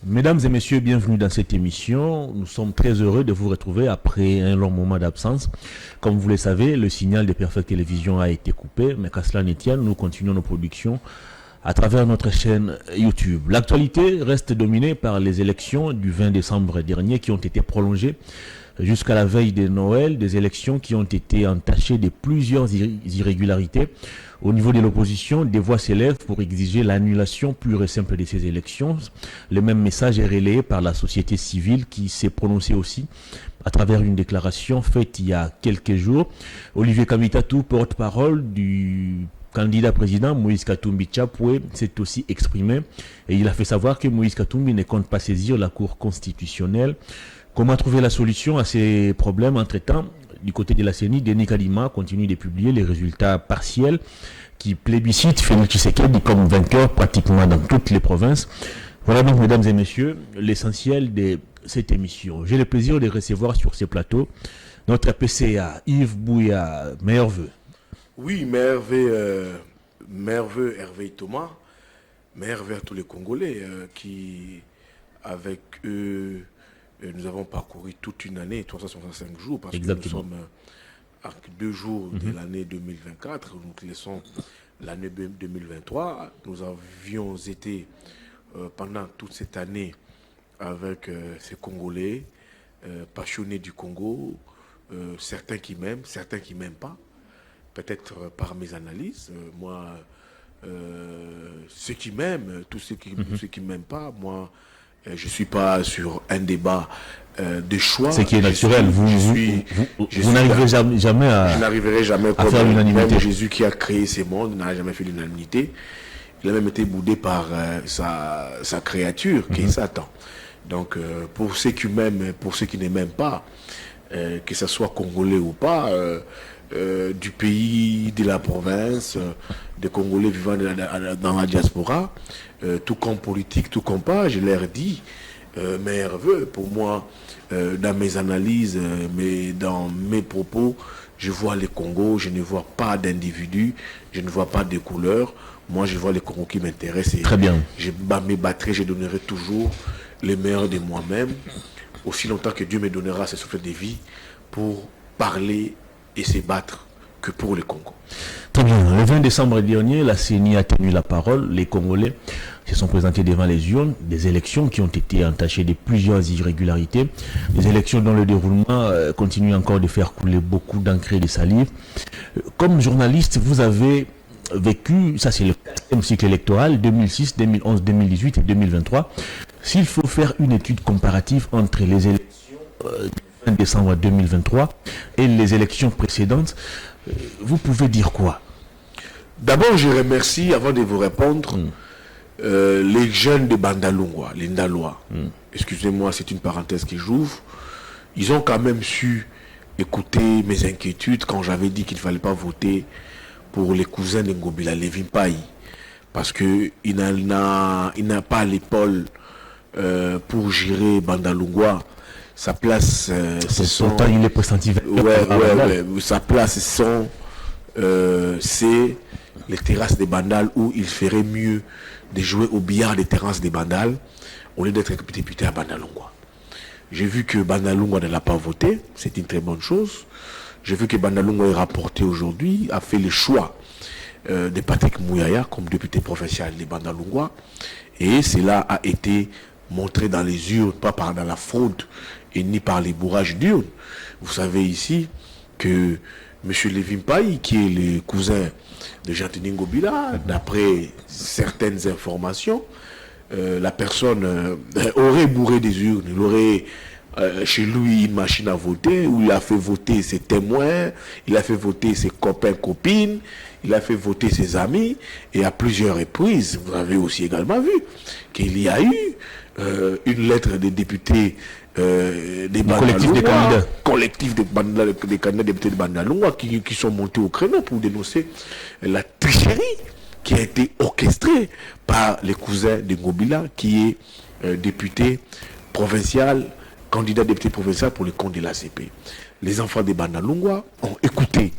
Mesdames et messieurs, bienvenue dans cette émission. Nous sommes très heureux de vous retrouver après un long moment d'absence. Comme vous le savez, le signal de Perfect Télévision a été coupé, mais qu'à cela ne tienne, nous continuons nos productions à travers notre chaîne YouTube. L'actualité reste dominée par les élections du 20 décembre dernier qui ont été prolongées jusqu'à la veille de Noël, des élections qui ont été entachées de plusieurs irrégularités. Au niveau de l'opposition, des voix s'élèvent pour exiger l'annulation pure et simple de ces élections. Le même message est relayé par la société civile qui s'est prononcée aussi à travers une déclaration faite il y a quelques jours. Olivier Kamitatou, porte-parole du candidat président Moïse Katumbi Chapwe, s'est aussi exprimé et il a fait savoir que Moïse Katumbi ne compte pas saisir la Cour constitutionnelle. Comment trouver la solution à ces problèmes? Entre-temps, du côté de la CENI, Denis Kadima continue de publier les résultats partiels qui plébiscitent Félix Tshisekedi comme vainqueur pratiquement dans toutes les provinces. Voilà donc, mesdames et messieurs, l'essentiel de cette émission. J'ai le plaisir de recevoir sur ces plateaux notre PCA, Yves Bouya, meilleurs vœux. Oui, merveilleux Hervé Thomas, merveilleux à tous les Congolais qui, avec eux, nous avons parcouru toute une année, 365 jours, parce Exactement. que nous sommes à 2 jours de l'année 2024, nous laissons l'année 2023. Nous avions été pendant toute cette année avec ces Congolais passionnés du Congo, certains qui m'aiment, certains qui ne m'aiment pas. Peut-être par mes analyses, ceux qui m'aiment, tous ceux qui ne m'aiment pas, moi, je ne suis pas sur un débat de choix. Ce qui est naturel, vous n'arriverez jamais à, je n'arriverai jamais à faire l'unanimité. Même Jésus qui a créé ces mondes n'a jamais fait l'unanimité. Il a même été boudé par sa créature, qui est Satan. Donc, pour ceux qui m'aiment, pour ceux qui ne m'aiment pas, que ce soit congolais ou pas, du pays, de la province, des Congolais vivant dans la diaspora, tout comme politique, tout comme pas, je leur dis, merveilleux, pour moi, dans mes analyses, dans mes propos, je vois les Congos, je ne vois pas d'individus, je ne vois pas de couleurs. Moi, je vois les Congos qui m'intéressent. Très bien. Je me battrai, je donnerai toujours le meilleur de moi-même, aussi longtemps que Dieu me donnera ce souffle de vie pour parler et se battre que pour le Congo. Très bien. Le 20 décembre dernier, la CENI a tenu la parole. Les Congolais se sont présentés devant les urnes. Des élections qui ont été entachées de plusieurs irrégularités. Des élections dont le déroulement continue encore de faire couler beaucoup d'encre et de salive. Comme journaliste, vous avez vécu, ça c'est le 4e cycle électoral, 2006, 2011, 2018 et 2023. S'il faut faire une étude comparative entre les élections du 20 décembre 2023 et les élections précédentes, vous pouvez dire quoi? D'abord, je remercie, avant de vous répondre, les jeunes de Bandalungwa, les Ndalois. Excusez-moi, c'est une parenthèse que j'ouvre. Ils ont quand même su écouter mes inquiétudes quand j'avais dit qu'il ne fallait pas voter pour les cousins de Ngobila, Lévin Paï, parce qu'il n'a pas l'épaule pour gérer Bandalungwa. Sa place, il est pressenti. Sa place, c'est les terrasses des Bandal, où il ferait mieux de jouer au billard des terrasses des Bandal au lieu d'être député à Bandalungwa. J'ai vu que Bandalungwa ne l'a pas voté, c'est une très bonne chose. J'ai vu que Bandalungwa est rapporté aujourd'hui, a fait le choix de Patrick Mouyaya comme député provincial de Bandalungwa, et cela a été montré dans les urnes, pas dans la fraude et ni par les bourrages d'urnes. Vous savez ici que M. Lévin Paï, qui est le cousin de Jean-Denis Ngobila, d'après certaines informations, la personne aurait bourré des urnes, il aurait chez lui une machine à voter, où il a fait voter ses témoins, il a fait voter ses copains, copines, il a fait voter ses amis, et à plusieurs reprises, vous avez aussi également vu qu'il y a eu une lettre des députés des collectif des candidats députés de Bandalungwa qui sont montés au créneau pour dénoncer la tricherie qui a été orchestrée par les cousins de Ngobila, qui est député provincial, candidat député provincial pour le compte de l'ACP. Les enfants de Bandalungwa ont écouté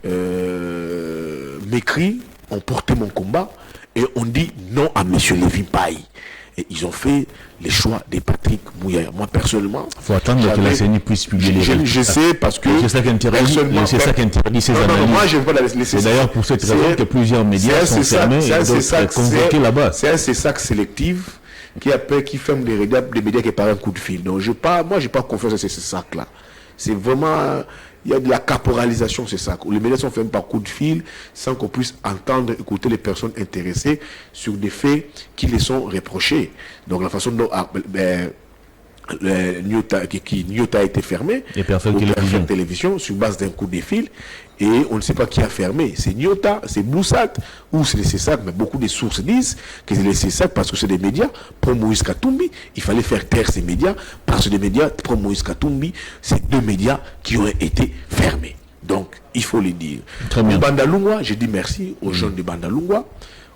mes cris, ont porté mon combat et ont dit non à M. Lévin Paï. Et ils ont fait les choix de Patrick Mouyaya. Moi, personnellement... Il faut attendre que la CENI puisse publier les résultats. Je sais, parce que... C'est ça qui interdit ces analyses. Non, moi, je ne vais pas la laisser. C'est d'ailleurs pour cette raison que plusieurs médias sont fermés et d'autres convoqués là-bas. C'est un CESAC sélectif qui ferme des médias qui par un coup de fil. Donc, moi, je n'ai pas confiance à ces CESAC-là. C'est vraiment... Il y a de la caporalisation, c'est ça. Les médias sont fermés par coup de fil sans qu'on puisse entendre, écouter les personnes intéressées sur des faits qui les sont reprochés. Donc la façon dont Nyota a été fermé, et Perfect Télévision, sur base d'un coup de fil, et on ne sait pas qui a fermé. C'est Nyota, c'est Bloussat, ou c'est les CESAC, mais beaucoup de sources disent que c'est les CESAC parce que c'est des médias pro-Moïse Katumbi. Il fallait faire taire ces médias parce que des médias pro-Moïse Katumbi, c'est 2 médias qui ont été fermés. Donc, il faut le dire. Très bien. Au Bandalungwa, je dis merci aux jeunes de Bandalungwa,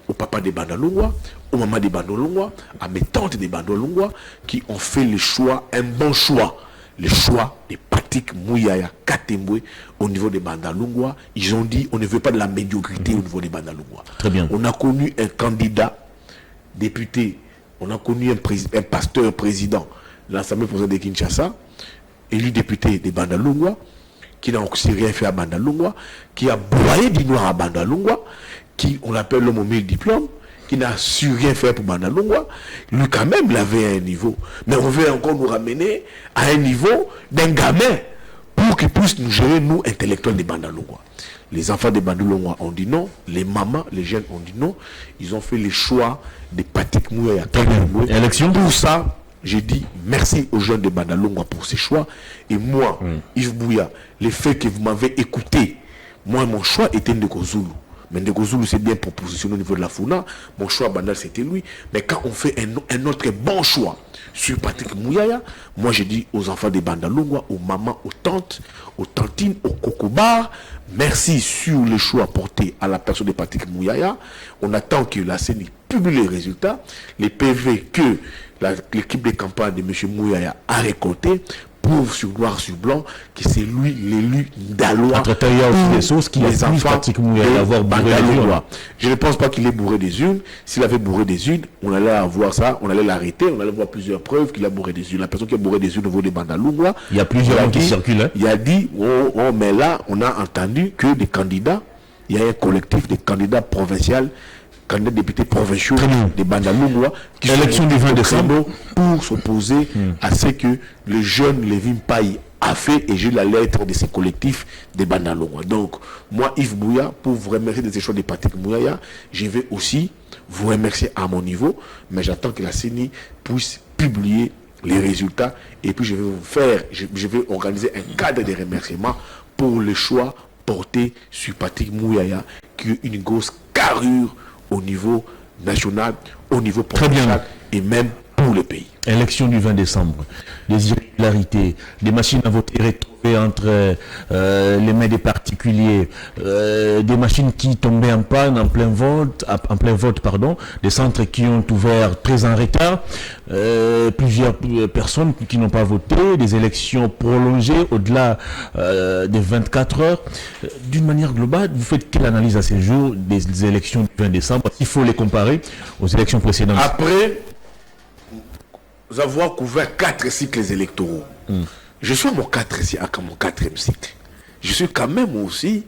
au papa des Bandalungwa, aux mamans des Bandalungwa, à mes tantes des Bandalungwa, qui ont fait le choix, un bon choix. Le choix de Patrick Mouyaya Katembwe au niveau des Bandalungwa. Ils ont dit on ne veut pas de la médiocrité au niveau des Bandalungwa. Très bien. On a connu un candidat député, on a connu un pasteur président de l'Assemblée provinciale de Kinshasa, élu député des Bandalungwa, qui n'a aussi rien fait à Bandalungwa, qui a broyé du noir à Bandalungwa, qui on l'appelle l'homme aux 1000 diplômes, qui n'a su rien faire pour Bandalungwa. Lui quand même l'avait à un niveau. Mais on veut encore nous ramener à un niveau d'un gamin pour qu'il puisse nous gérer, nous, intellectuels des Bandalungwa. Les enfants des Bandalungwa ont dit non, les mamans, les jeunes ont dit non. Ils ont fait le choix de Patrick Mouyaya. Élection. Pour ça, j'ai dit merci aux jeunes de Bandalungwa pour ces choix. Et moi, Yves Bouya, le fait que vous m'avez écouté, moi, mon choix était Ndeko Zulu. Mais Ndeko Zulu s'est bien propositionné au niveau de la FUNA. Mon choix Bandal, c'était lui. Mais quand on fait un autre bon choix sur Patrick Mouyaya, moi j'ai dit aux enfants des Bandalungwa, aux mamans, aux tantes, aux tantines, aux cocobards, merci sur le choix porté à la personne de Patrick Mouyaya. On attend que la CENI publie les résultats, les PV que l'équipe de campagne de M. Mouyaya a récolté, prouve sur noir sur blanc que c'est lui l'élu d'Alois. Entre-temps, il y a aussi des sources qui accusent Patrick Mouyaya d'avoir bourré des urnes. Je ne pense pas qu'il ait bourré des urnes. S'il avait bourré des urnes, on allait avoir ça, on allait l'arrêter, on allait voir plusieurs preuves qu'il a bourré des urnes. La personne qui a bourré des urnes au niveau des Bandalungwa, il y a plusieurs noms qui circulent. Hein? Il a dit, mais là, on a entendu que des candidats, il y a un collectif de candidats provinciaux, candidats députés provinciaux des Bandalungwa qui élection du 20 décembre pour s'opposer à ce que le jeune Lévin Paye a fait, et j'ai la lettre de ces collectifs des Bandalungwa. Donc, moi, Yves Bouya, pour vous remercier de ces choix de Patrick Mouyaya, je vais aussi vous remercier à mon niveau, mais j'attends que la CENI puisse publier les résultats, et puis je vais organiser un cadre de remerciements pour le choix porté sur Patrick Mouyaya, qui a une grosse carrure au niveau national, au niveau provincial et même pour le pays. Élection du 20 décembre, des irrégularités, des machines à voter retrouvées entre les mains des particuliers, des machines qui tombaient en panne en plein vote, des centres qui ont ouvert très en retard, plusieurs personnes qui n'ont pas voté, des élections prolongées au-delà des 24 heures. D'une manière globale, vous faites quelle analyse à ces jours des élections du 20 décembre? Il faut les comparer aux élections précédentes. Après avoir couvert 4 cycles électoraux, je suis à mon 4e cycle. Je suis quand même aussi,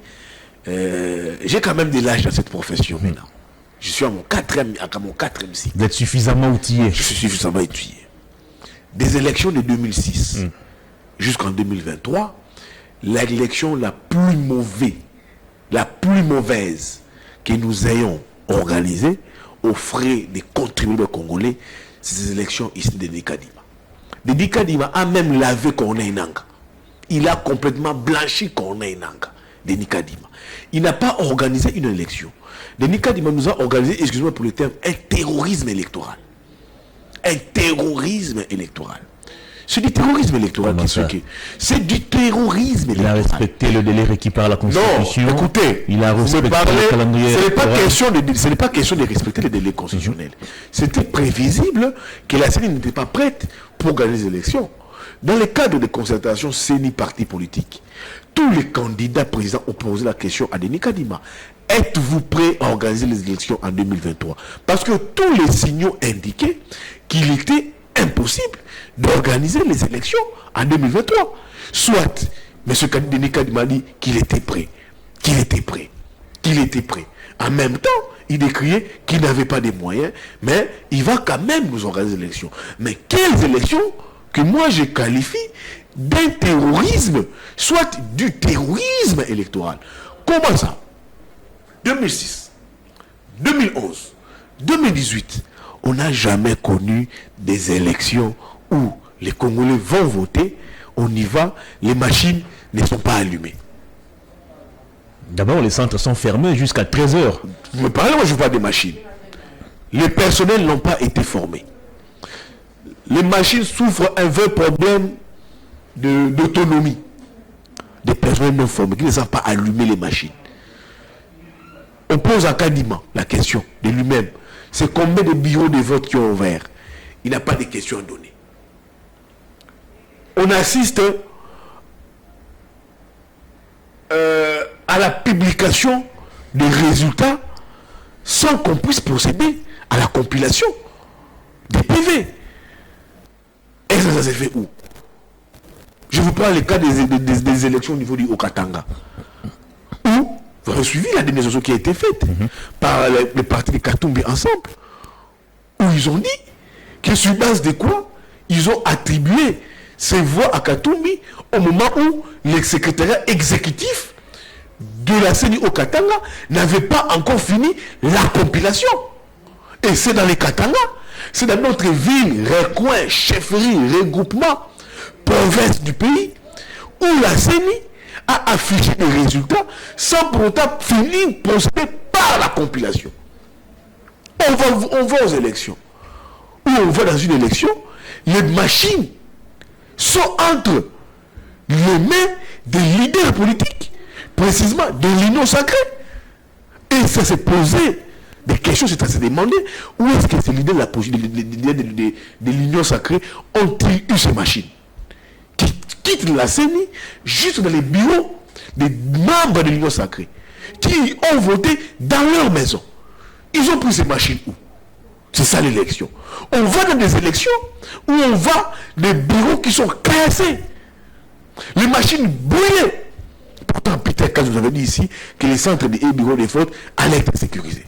j'ai quand même de l'âge dans cette profession maintenant. Je suis à mon 4e cycle. Vous êtes suffisamment outillé. Je suis suffisamment outillé. Des élections de 2006 jusqu'en 2023, l'élection la plus mauvaise que nous ayons organisée aux frais des contribuables congolais, ces élections ici de Denis Kadima. Denis Kadima a même lavé Corneille Nangaa. Il a complètement blanchi Corneille Nangaa. Denis Kadima. Il n'a pas organisé une élection. Denis Kadima nous a organisé, excusez-moi pour le terme, un terrorisme électoral. Un terrorisme électoral. C'est du terrorisme électoral c'est du terrorisme électoral. Il a respecté le délai requis par la Constitution. Non, écoutez, il a respecté le calendrier. Ce n'est pas question de respecter les délais constitutionnels. C'était prévisible que la CENI n'était pas prête pour gagner les élections. Dans le cadre de concertation CENI parti politique, tous les candidats présidents ont posé la question à Denis Kadima. êtes-vous prêt à organiser les élections en 2023? Parce que tous les signaux indiquaient qu'il était impossible d'organiser les élections en 2023. Soit M. Denis Kadima dit qu'il était prêt, qu'il était prêt, qu'il était prêt. En même temps, il décriait qu'il n'avait pas de moyens, mais il va quand même nous organiser les élections. Mais quelles élections que moi je qualifie d'un terrorisme, soit du terrorisme électoral? Comment ça? 2006, 2011, 2018, on n'a jamais connu des élections où les Congolais vont voter, on y va, les machines ne sont pas allumées. D'abord, les centres sont fermés jusqu'à 13h. Vous me parlez, moi je parle des machines. Les personnels n'ont pas été formés. Les machines souffrent un vrai problème d'autonomie. Des personnels non formés qui ne savent pas allumer les machines. On pose à Kadima la question de lui-même. C'est combien de bureaux de vote qui ont ouvert? Il n'a pas de questions à donner. On assiste à la publication des résultats sans qu'on puisse procéder à la compilation des PV. Et ça s'est fait où? Je vous parle le cas des élections au niveau du Haut-Katanga. Où vous avez suivi la dénonciation qui a été faite par les partis de Katumbi ensemble. Où ils ont dit que sur base de quoi ils ont attribué ces voix à Katumbi au moment où le secrétariat exécutif de la CENI au Katanga n'avait pas encore fini la compilation. Et c'est dans les Katanga, c'est dans notre ville, recoin, chefferie, regroupement, province du pays, où la CENI a affiché des résultats sans pour autant finir procéder par la compilation. On va aux élections. Où on va dans une élection, les machines sont entre les mains des leaders politiques, précisément de l'Union sacrée. Et ça s'est posé des questions, c'est à se demander où est-ce que ces leaders de l'Union sacrée ont-ils eu ces machines qui quittent la CENI juste dans les bureaux des membres de l'Union sacrée qui ont voté dans leur maison. Ils ont pris ces machines où? C'est ça l'élection. On va dans des élections où on va des bureaux qui sont cassés. Les machines brûlées. Pourtant, Peter, quand vous avez dit ici que les centres et bureaux de vote allaient être sécurisés.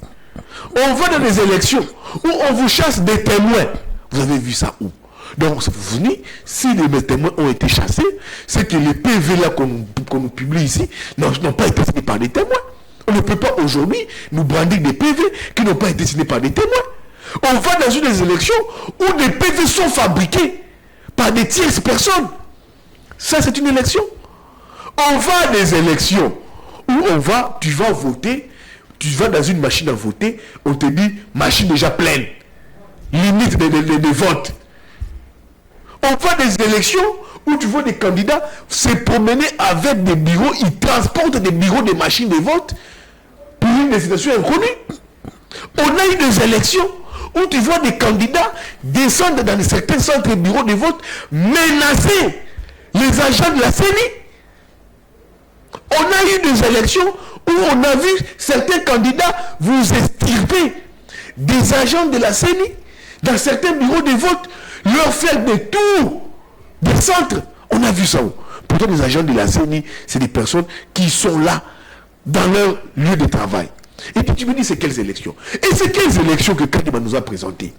On va dans des élections où on vous chasse des témoins. Vous avez vu ça où? Donc, vous vous dites, si les témoins ont été chassés, c'est que les PV là qu'on nous publie ici n'ont pas été signés par des témoins. On ne peut pas aujourd'hui nous brandir des PV qui n'ont pas été signés par des témoins. On va dans une élection où des PV sont fabriqués par des tierces personnes. Ça, c'est une élection. On va à des élections où tu vas voter, tu vas dans une machine à voter, on te dit machine déjà pleine, limite de vote. On va à des élections où tu vois des candidats se promener avec des bureaux, ils transportent des bureaux de machines de vote pour une destination inconnue. On a eu des élections où tu vois des candidats descendre dans certains centres et bureaux de vote, menacer les agents de la CENI. On a eu des élections où on a vu certains candidats vous extirper des agents de la CENI dans certains bureaux de vote, leur faire des tours des centres. On a vu ça où? Pourtant, les agents de la CENI, c'est des personnes qui sont là dans leur lieu de travail. Et puis tu me dis, c'est quelles élections? Et c'est quelles élections que Kadima nous a présentées?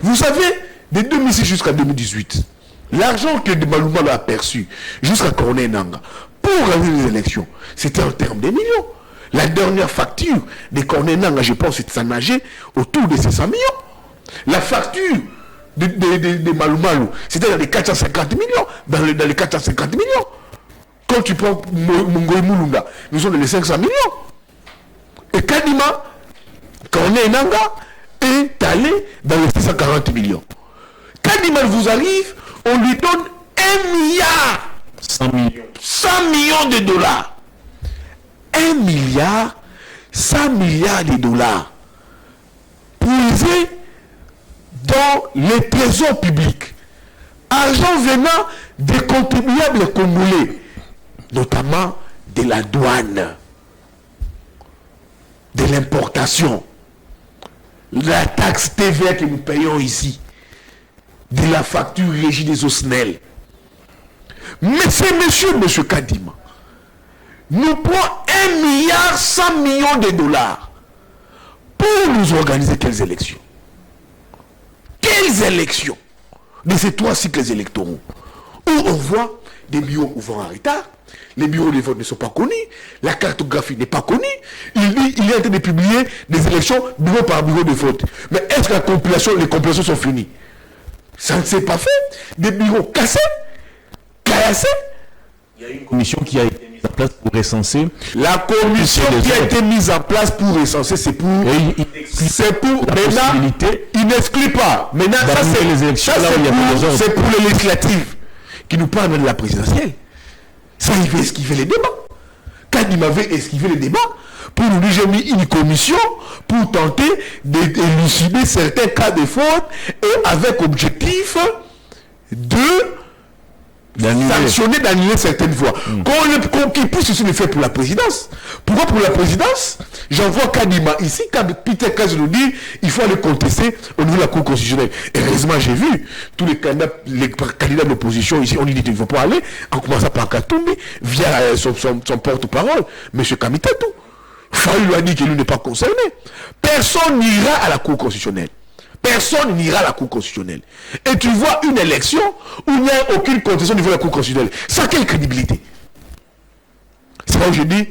Vous savez, de 2006 jusqu'à 2018, l'argent que Maluma a perçu jusqu'à Corneille Nangaa pour organiser les élections, c'était en termes de millions. La dernière facture de Corneille Nangaa, je pense que ça nageait autour de 500 millions. La facture de Maluma, c'était dans les 450 millions. Dans les 450 millions. Quand tu prends Mungoy Mulunda, nous sommes dans les 500 millions. Et Kadima, Corneille Nangaa est allé dans les 640 millions. Kadima vous arrive, on lui donne 1 milliard 100 millions. 100 millions de dollars. 1 milliard 100 milliards de dollars puisés dans les trésors publics. Argent venant des contribuables congolais, notamment de la douane. de l'importation, la taxe TVA que nous payons ici, de la facture régie des OSNEL. Mais c'est monsieur Kadima, nous prend 1,1 milliard de dollars pour nous organiser quelles élections? Quelles élections de ces 3 cycles électoraux où on voit des bureaux ouvrant en retard, les bureaux de vote ne sont pas connus, la cartographie n'est pas connue, il est en train de publier des élections bureau par bureau de vote. Mais est-ce que les compilations sont finies? Ça ne s'est pas fait. Des bureaux cassés, caillassés. Il y a une commission qui a été mise en place pour recenser. La commission qui a été mise en place pour recenser, c'est pour maintenant, il n'exclut pas. Maintenant, ça c'est pour les législatives qui nous parlent de la présidentielle. Ça, il veut esquiver les débats. Quand il m'avait esquivé les débats, pour nous dire, j'ai mis une commission pour tenter d'élucider certains cas de faute et avec objectif de sanctionner, d'annuler certaines voix. Qu'on puisse aussi le faire pour la présidence. Pourquoi pour la présidence? J'envoie Kadima ici, quand Peter Kaz nous dit il faut aller contester au niveau de la Cour constitutionnelle. Heureusement, j'ai vu tous les candidats de l'opposition ici, on dit qu'il ne faut pas aller, en commençant par Katumbi, via son porte-parole, M. Kamitatou. Fayoulou lui a dit qu'il n'est pas concerné. Personne n'ira à la Cour constitutionnelle. Personne n'ira à la Cour constitutionnelle. Et tu vois une élection où il n'y a aucune contestation au niveau de la Cour constitutionnelle. Ça a quelle crédibilité? C'est là où je dis,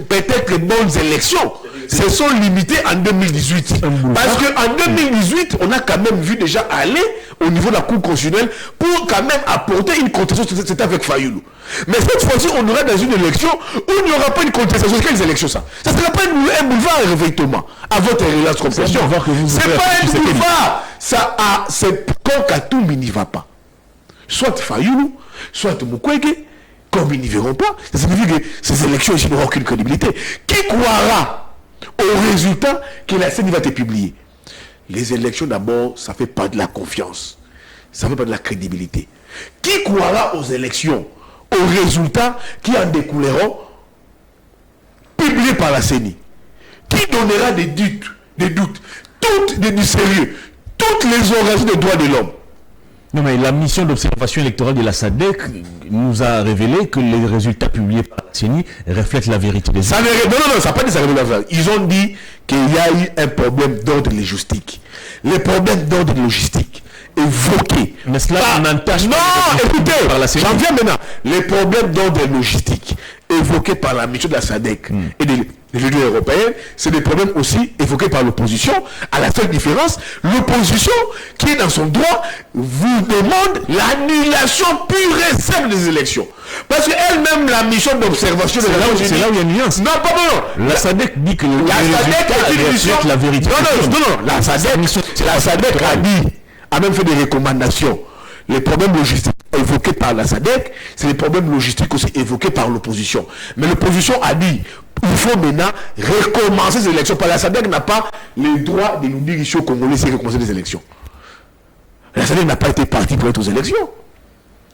peut-être les bonnes élections se sont limitées en 2018. Parce qu'en 2018, on a quand même vu déjà aller au niveau de la Cour constitutionnelle pour quand même apporter une contestation. C'était avec Fayoulou. Mais cette fois-ci, on aura dans une élection où il n'y aura pas une contestation. Quelles élections ça? Ça ne sera pas un boulevard à réveillement à votre relance compréhension. C'est pas un boulevard. C'est quand Katumbi n'y va pas. Soit Fayoulou, soit Mukwege. Comme ils n'y verront pas, ça signifie que ces élections ici n'auront aucune crédibilité. Qui croira au résultat que la CENI va être publiée? Les élections d'abord, ça ne fait pas de la confiance. Ça ne fait pas de la crédibilité. Qui croira aux élections, aux résultats qui en découleront publiés par la CENI? Qui donnera des doutes, du sérieux, toutes les organisations des droits de l'homme? Non, mais la mission d'observation électorale de la SADC nous a révélé que les résultats publiés par la CENI reflètent la vérité des ça non, ça n'a pas dit ça révèle la vérité. Ils ont dit qu'il y a eu un problème d'ordre logistique. Les problèmes d'ordre logistique évoqués. Mais cela n'entache pas. Non, écoutez, par la CENI. j'en viens maintenant. Les problèmes d'ordre logistique évoqués par la mission de la SADC et de l'Union européenne, c'est des problèmes aussi évoqués par l'opposition, à la seule différence, l'opposition, qui est dans son droit, vous demande l'annulation pure et simple des élections. Parce qu'elle-même, la mission d'observation de c'est là où il y a une nuance. Non, pas non. La SADC dit que la SADC est une mission... la vérité. Non, la SADC a même fait des recommandations. Les problèmes logistiques évoqués par la SADC, c'est les problèmes logistiques aussi évoqués par l'opposition. Mais l'opposition a dit, il faut maintenant recommencer ces élections. Parce que la SADC n'a pas le droit de nous dire ici au Congolais si recommencer les élections. La SADC n'a pas été partie pour être aux élections.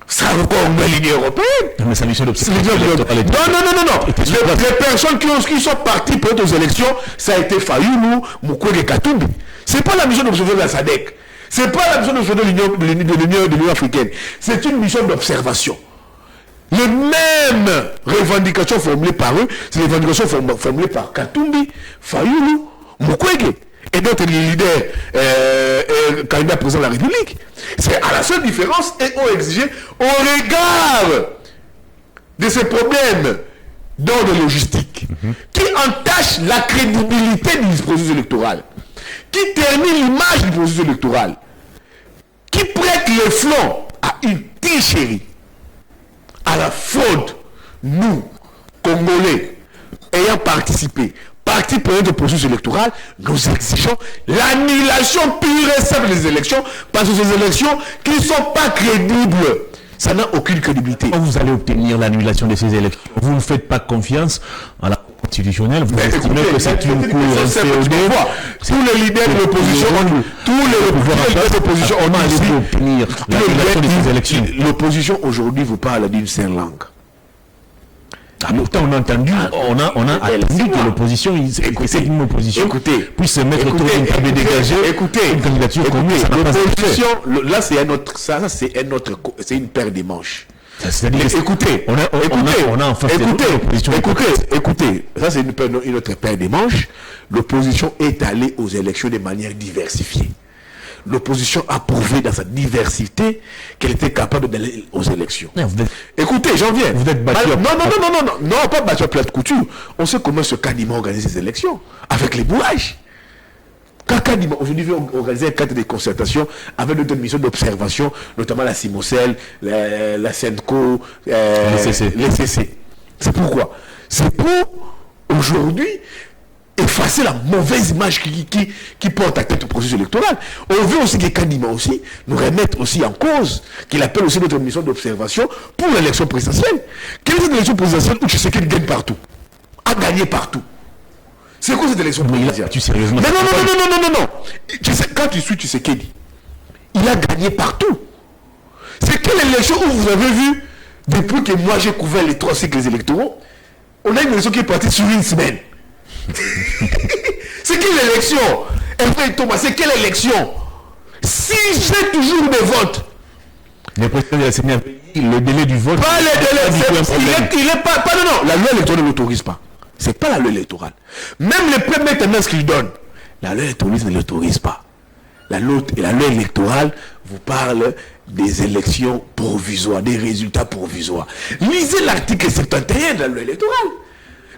Ça encore l'Union européenne. Mais sa mission d'observation. Non. Les personnes qui sont parties pour être aux élections, ça a été Fayoulou, Mukwege, Katumbi. C'est pas la mission d'observation de la SADC. C'est pas la mission d'observation de l'Union africaine. C'est une mission d'observation. Les mêmes revendications formulées par eux, c'est les revendications formulées par Katumbi, Fayoulou, Mukwege et d'autres leaders candidats présidents de la République. C'est à la seule différence et ont exigé au regard de ces problèmes d'ordre logistique qui entachent la crédibilité du processus électoral, qui termine l'image du processus électoral, qui prête le flanc à une tricherie, à la fraude. Nous, Congolais, ayant participé, parti pour notre processus électoral, nous exigeons l'annulation pure et simple des élections, parce que ces élections qui ne sont pas crédibles, ça n'a aucune crédibilité. Quand vous allez obtenir l'annulation de ces élections, vous ne faites pas confiance à la constitutionnelle, vous estimez que c'est une cour COD. Tous les leaders de l'opposition, tous les leaders de l'opposition ont dit obtenir l'annulation de ces élections. L'opposition aujourd'hui vous parle d'une seule langue. Pourtant, on a entendu, on a attendu que l'opposition, cette même opposition, puisse se mettre autour d'une table dégagée, une candidature commune. L'opposition, là, c'est une paire de manches. Écoutez, on a en face l'opposition. Écoutez, ça c'est une autre paire de manches. L'opposition est allée aux élections de manière diversifiée. L'opposition a prouvé dans sa diversité qu'elle était capable d'aller aux élections. Écoutez, j'en viens. Vous êtes battu. Non, pas battu à plat de couture. On sait comment ce Kadima organise ses élections. Avec les bourrages. Quand Kadima aujourd'hui veut organiser un cadre de concertation avec d'autres missions d'observation, notamment la Simocel, la Senco, les CC. C'est pourquoi? C'est pour aujourd'hui effacer la mauvaise image qui porte à tête au processus électoral. On veut aussi que Kadima aussi nous remette aussi en cause, qu'il appelle aussi notre mission d'observation pour l'élection présidentielle. Quelle est cette élection présidentielle où tu sais qu'il gagne partout, a gagné partout? C'est quoi cette élection présidentielle? Tu sérieusement? Non. Tu sais, quand tu suis, tu sais qu'il dit. Il a gagné partout. C'est quelle élection où vous avez vu, depuis que moi j'ai couvert les 3 cycles électoraux, on a une élection qui est partie sur une semaine. C'est quelle élection? Thomas, c'est quelle élection? Si j'ai toujours des votes. Le président de la CENI, le délai du vote. Pas le délai. Il est pas. Non. La loi électorale ne l'autorise pas. C'est pas la loi électorale. Même les premières tendances qu'il donne, la loi électorale ne l'autorise pas. La loi électorale vous parle des élections provisoires, des résultats provisoires. Lisez l'article 71 de la loi électorale.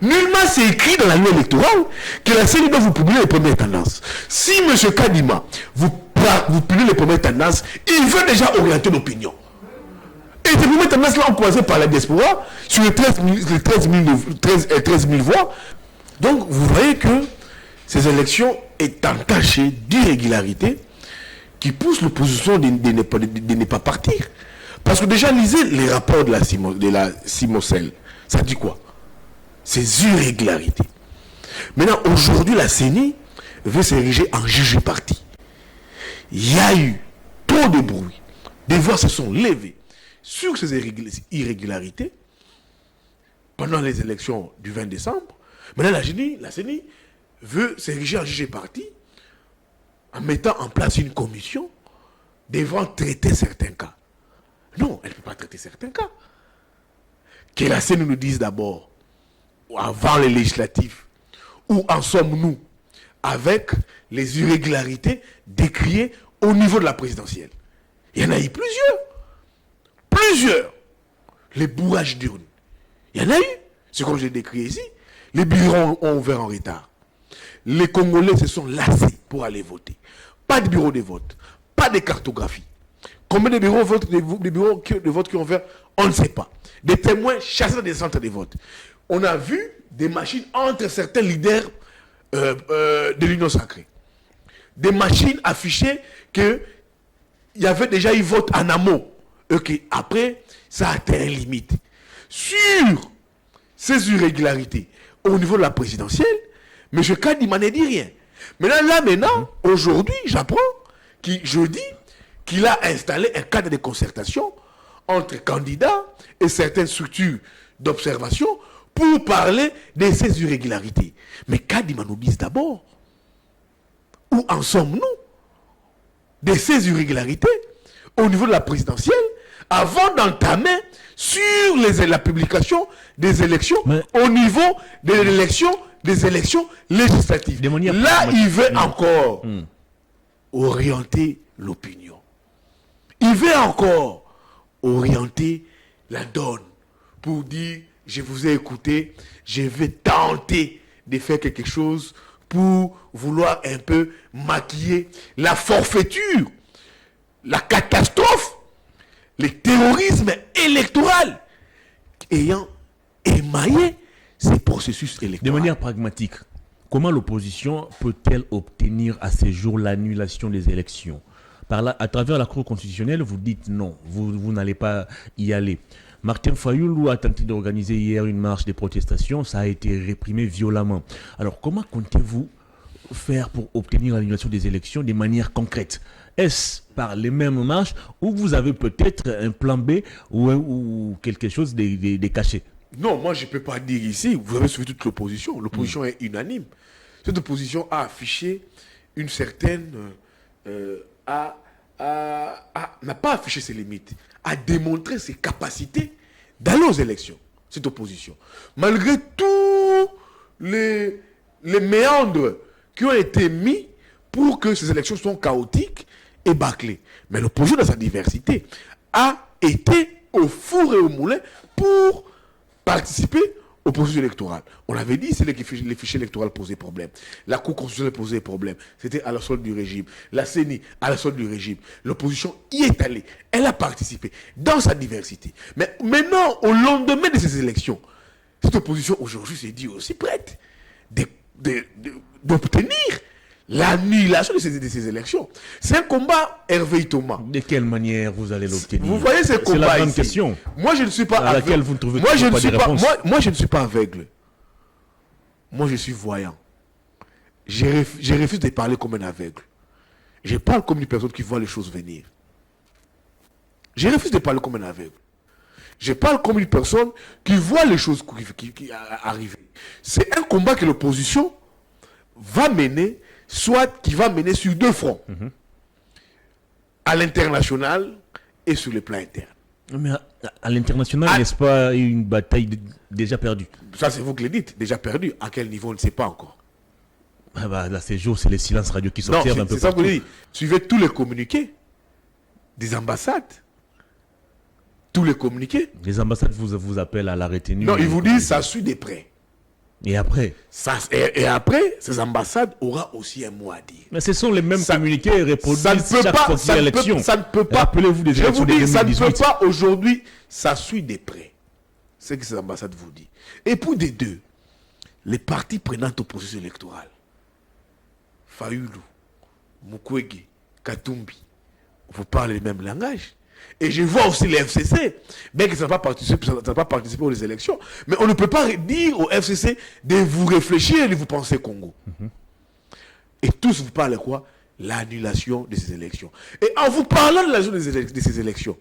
Nullement c'est écrit dans la loi électorale que la CENI doit vous publier les premières tendances. Si M. Kadima vous publie les premières tendances, il veut déjà orienter l'opinion. Et ces premières tendances-là ont commencé par la diaspora sur les 13 000 voix. Donc vous voyez que ces élections est entachées d'irrégularités qui poussent l'opposition de ne pas partir. Parce que déjà, lisez les rapports de la Simocel. Ça dit quoi? Ces irrégularités. Maintenant, aujourd'hui, la CENI veut s'ériger en juge parti. Il y a eu trop de bruit. Des voix se sont levées sur ces irrégularités pendant les élections du 20 décembre. Maintenant, la CENI veut s'ériger en juge parti en mettant en place une commission devant traiter certains cas. Non, elle ne peut pas traiter certains cas. Que la CENI nous dise d'abord, avant les législatives, où en sommes-nous avec les irrégularités décriées au niveau de la présidentielle? Il y en a eu plusieurs. Les bourrages d'urnes, il y en a eu. C'est comme je l'ai décrit ici. Les bureaux ont ouvert en retard. Les Congolais se sont lassés pour aller voter. Pas de bureau de vote, pas de cartographie. Combien de bureaux de vote qui ont ouvert, on ne sait pas. Des témoins chassés des centres de vote. On a vu des machines entre certains leaders de l'Union sacrée. Des machines affichées qu'il y avait déjà eu vote en amont. Et après, ça a atteint une limite. Sur ces irrégularités, au niveau de la présidentielle, M. Kadima ne dit rien. Maintenant, aujourd'hui, j'apprends, jeudi, qu'il a installé un cadre de concertation entre candidats et certaines structures d'observation pour parler de ces irrégularités. Mais Kadima nous dit d'abord, où en sommes-nous de ces irrégularités au niveau de la présidentielle avant d'entamer sur la publication des élections au niveau de l'élection des élections législatives. Là, il veut encore orienter l'opinion. Il veut encore orienter la donne pour dire, je vous ai écouté, je vais tenter de faire quelque chose pour vouloir un peu maquiller la forfaiture, la catastrophe, le terrorisme électoral ayant émaillé ces processus électoraux. De manière pragmatique, comment l'opposition peut-elle obtenir à ces jours l'annulation des élections? À travers la Cour constitutionnelle, vous dites non, vous n'allez pas y aller. Martin Fayoulou a tenté d'organiser hier une marche de protestation, ça a été réprimé violemment. Alors comment comptez-vous faire pour obtenir l'annulation des élections de manière concrète? Est-ce par les mêmes marches ou vous avez peut-être un plan B ou quelque chose de caché? Non, moi je ne peux pas dire ici, vous avez suivi toute l'opposition. L'opposition est unanime. Cette opposition a affiché une certaine... n'a pas affiché ses limites, a démontré ses capacités d'aller aux élections, cette opposition. Malgré tous les méandres qui ont été mis pour que ces élections soient chaotiques et bâclées. Mais l'opposition, dans sa diversité, a été au four et au moulin pour participer au processus électoral. On avait dit que les fichiers électoraux posaient problème. La Cour constitutionnelle posait problème. C'était à la solde du régime. La CENI, à la solde du régime. L'opposition y est allée. Elle a participé dans sa diversité. Mais maintenant, au lendemain de ces élections, cette opposition aujourd'hui s'est dit aussi prête d'obtenir l'annulation de ces élections. C'est un combat Hervé Thomas. De quelle manière vous allez l'obtenir? Vous voyez ce combat. C'est la grande question. Moi, je ne suis pas à aveugle. Laquelle vous ne trouvez moi, je ne pas suis de pas, réponse. moi, je ne suis pas aveugle. Moi, je suis voyant. Je refuse de parler comme un aveugle. Je parle comme une personne qui voit les choses venir. Je refuse de parler comme un aveugle. Je parle comme une personne qui voit les choses qui arriver. C'est un combat que l'opposition va mener, soit qui va mener sur deux fronts. À l'international et sur le plan interne. Mais à l'international, n'est-ce pas une bataille déjà perdue? Ça, c'est vous qui le dites. Déjà perdue. À quel niveau, on ne sait pas encore. Là, ces jours, c'est les silences radio qui s'observent un peu. C'est ça que vous dites. Suivez tous les communiqués des ambassades. Tous les communiqués. Les ambassades vous appellent à la retenue. Non, ils vous disent ça suit de près. Et après et après, ces ambassades auront aussi un mot à dire. Mais ce sont les mêmes communiqués reproduits chaque fois qu'il y a élection. Ça ne peut pas. Rappelez-vous des élections de 2018. Ça ne peut pas aujourd'hui. Ça suit de près. C'est ce que ces ambassades vous disent. Et pour des deux, les partis prenant au processus électoral, Fayulu, Mukwege, Katumbi, vous parlez le même langage. Et je vois aussi les FCC, bien que ça n'a pas participé aux élections, mais on ne peut pas dire au FCC de vous réfléchir et de vous penser Congo. Et tous vous parlez quoi? L'annulation de ces élections. Et en vous parlant de l'annulation de ces élections,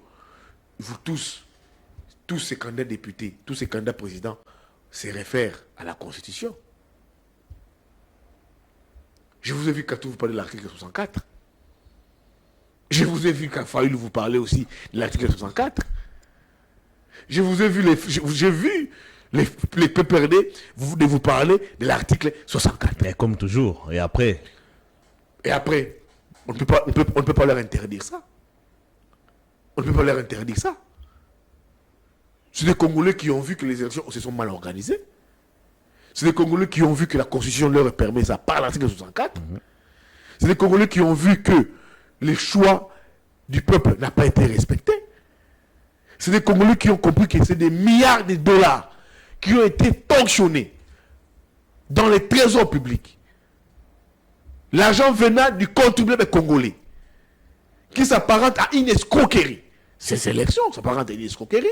vous tous ces candidats députés, tous ces candidats présidents se réfèrent à la Constitution. Je vous ai vu quand vous parlez de l'article 64. Je vous ai vu qu'à Fayulu vous parler aussi de l'article 64. J'ai vu les PPRD vous parler de l'article 64. Mais comme toujours. Et après, on ne peut pas leur interdire ça. On ne peut pas leur interdire ça. C'est des Congolais qui ont vu que les élections se sont mal organisées. C'est des Congolais qui ont vu que la Constitution leur permet ça par l'article 64. C'est des Congolais qui ont vu que les choix du peuple n'ont pas été respectés. C'est des Congolais qui ont compris que c'est des milliards de dollars qui ont été ponctionnés dans les trésors publics. L'argent venant du contribuable congolais qui s'apparente à une escroquerie. Ces élections s'apparentent à une escroquerie.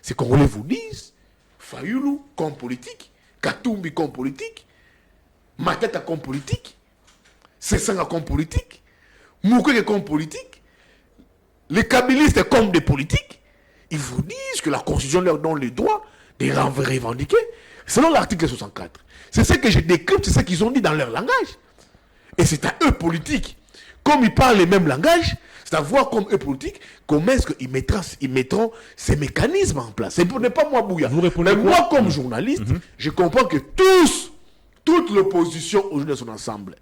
Ces Congolais vous disent Fayulu comme politique, Katumbi comme politique, Matata comme politique, Sessanga comme politique, Mukwege comme politique, les kabylistes comme des politiques. Ils vous disent que la Constitution leur donne le droit de revendiquer selon l'article 64. C'est ce que je décrypte, c'est ce qu'ils ont dit dans leur langage. Et c'est à eux politiques, comme ils parlent le même langage, c'est à voir comme eux politiques, comment est-ce qu'ils mettront ces mécanismes en place. Ce n'est pas moi Bouya. Mais moi comme journaliste, je comprends que toute l'opposition aujourd'hui dans son ensemble,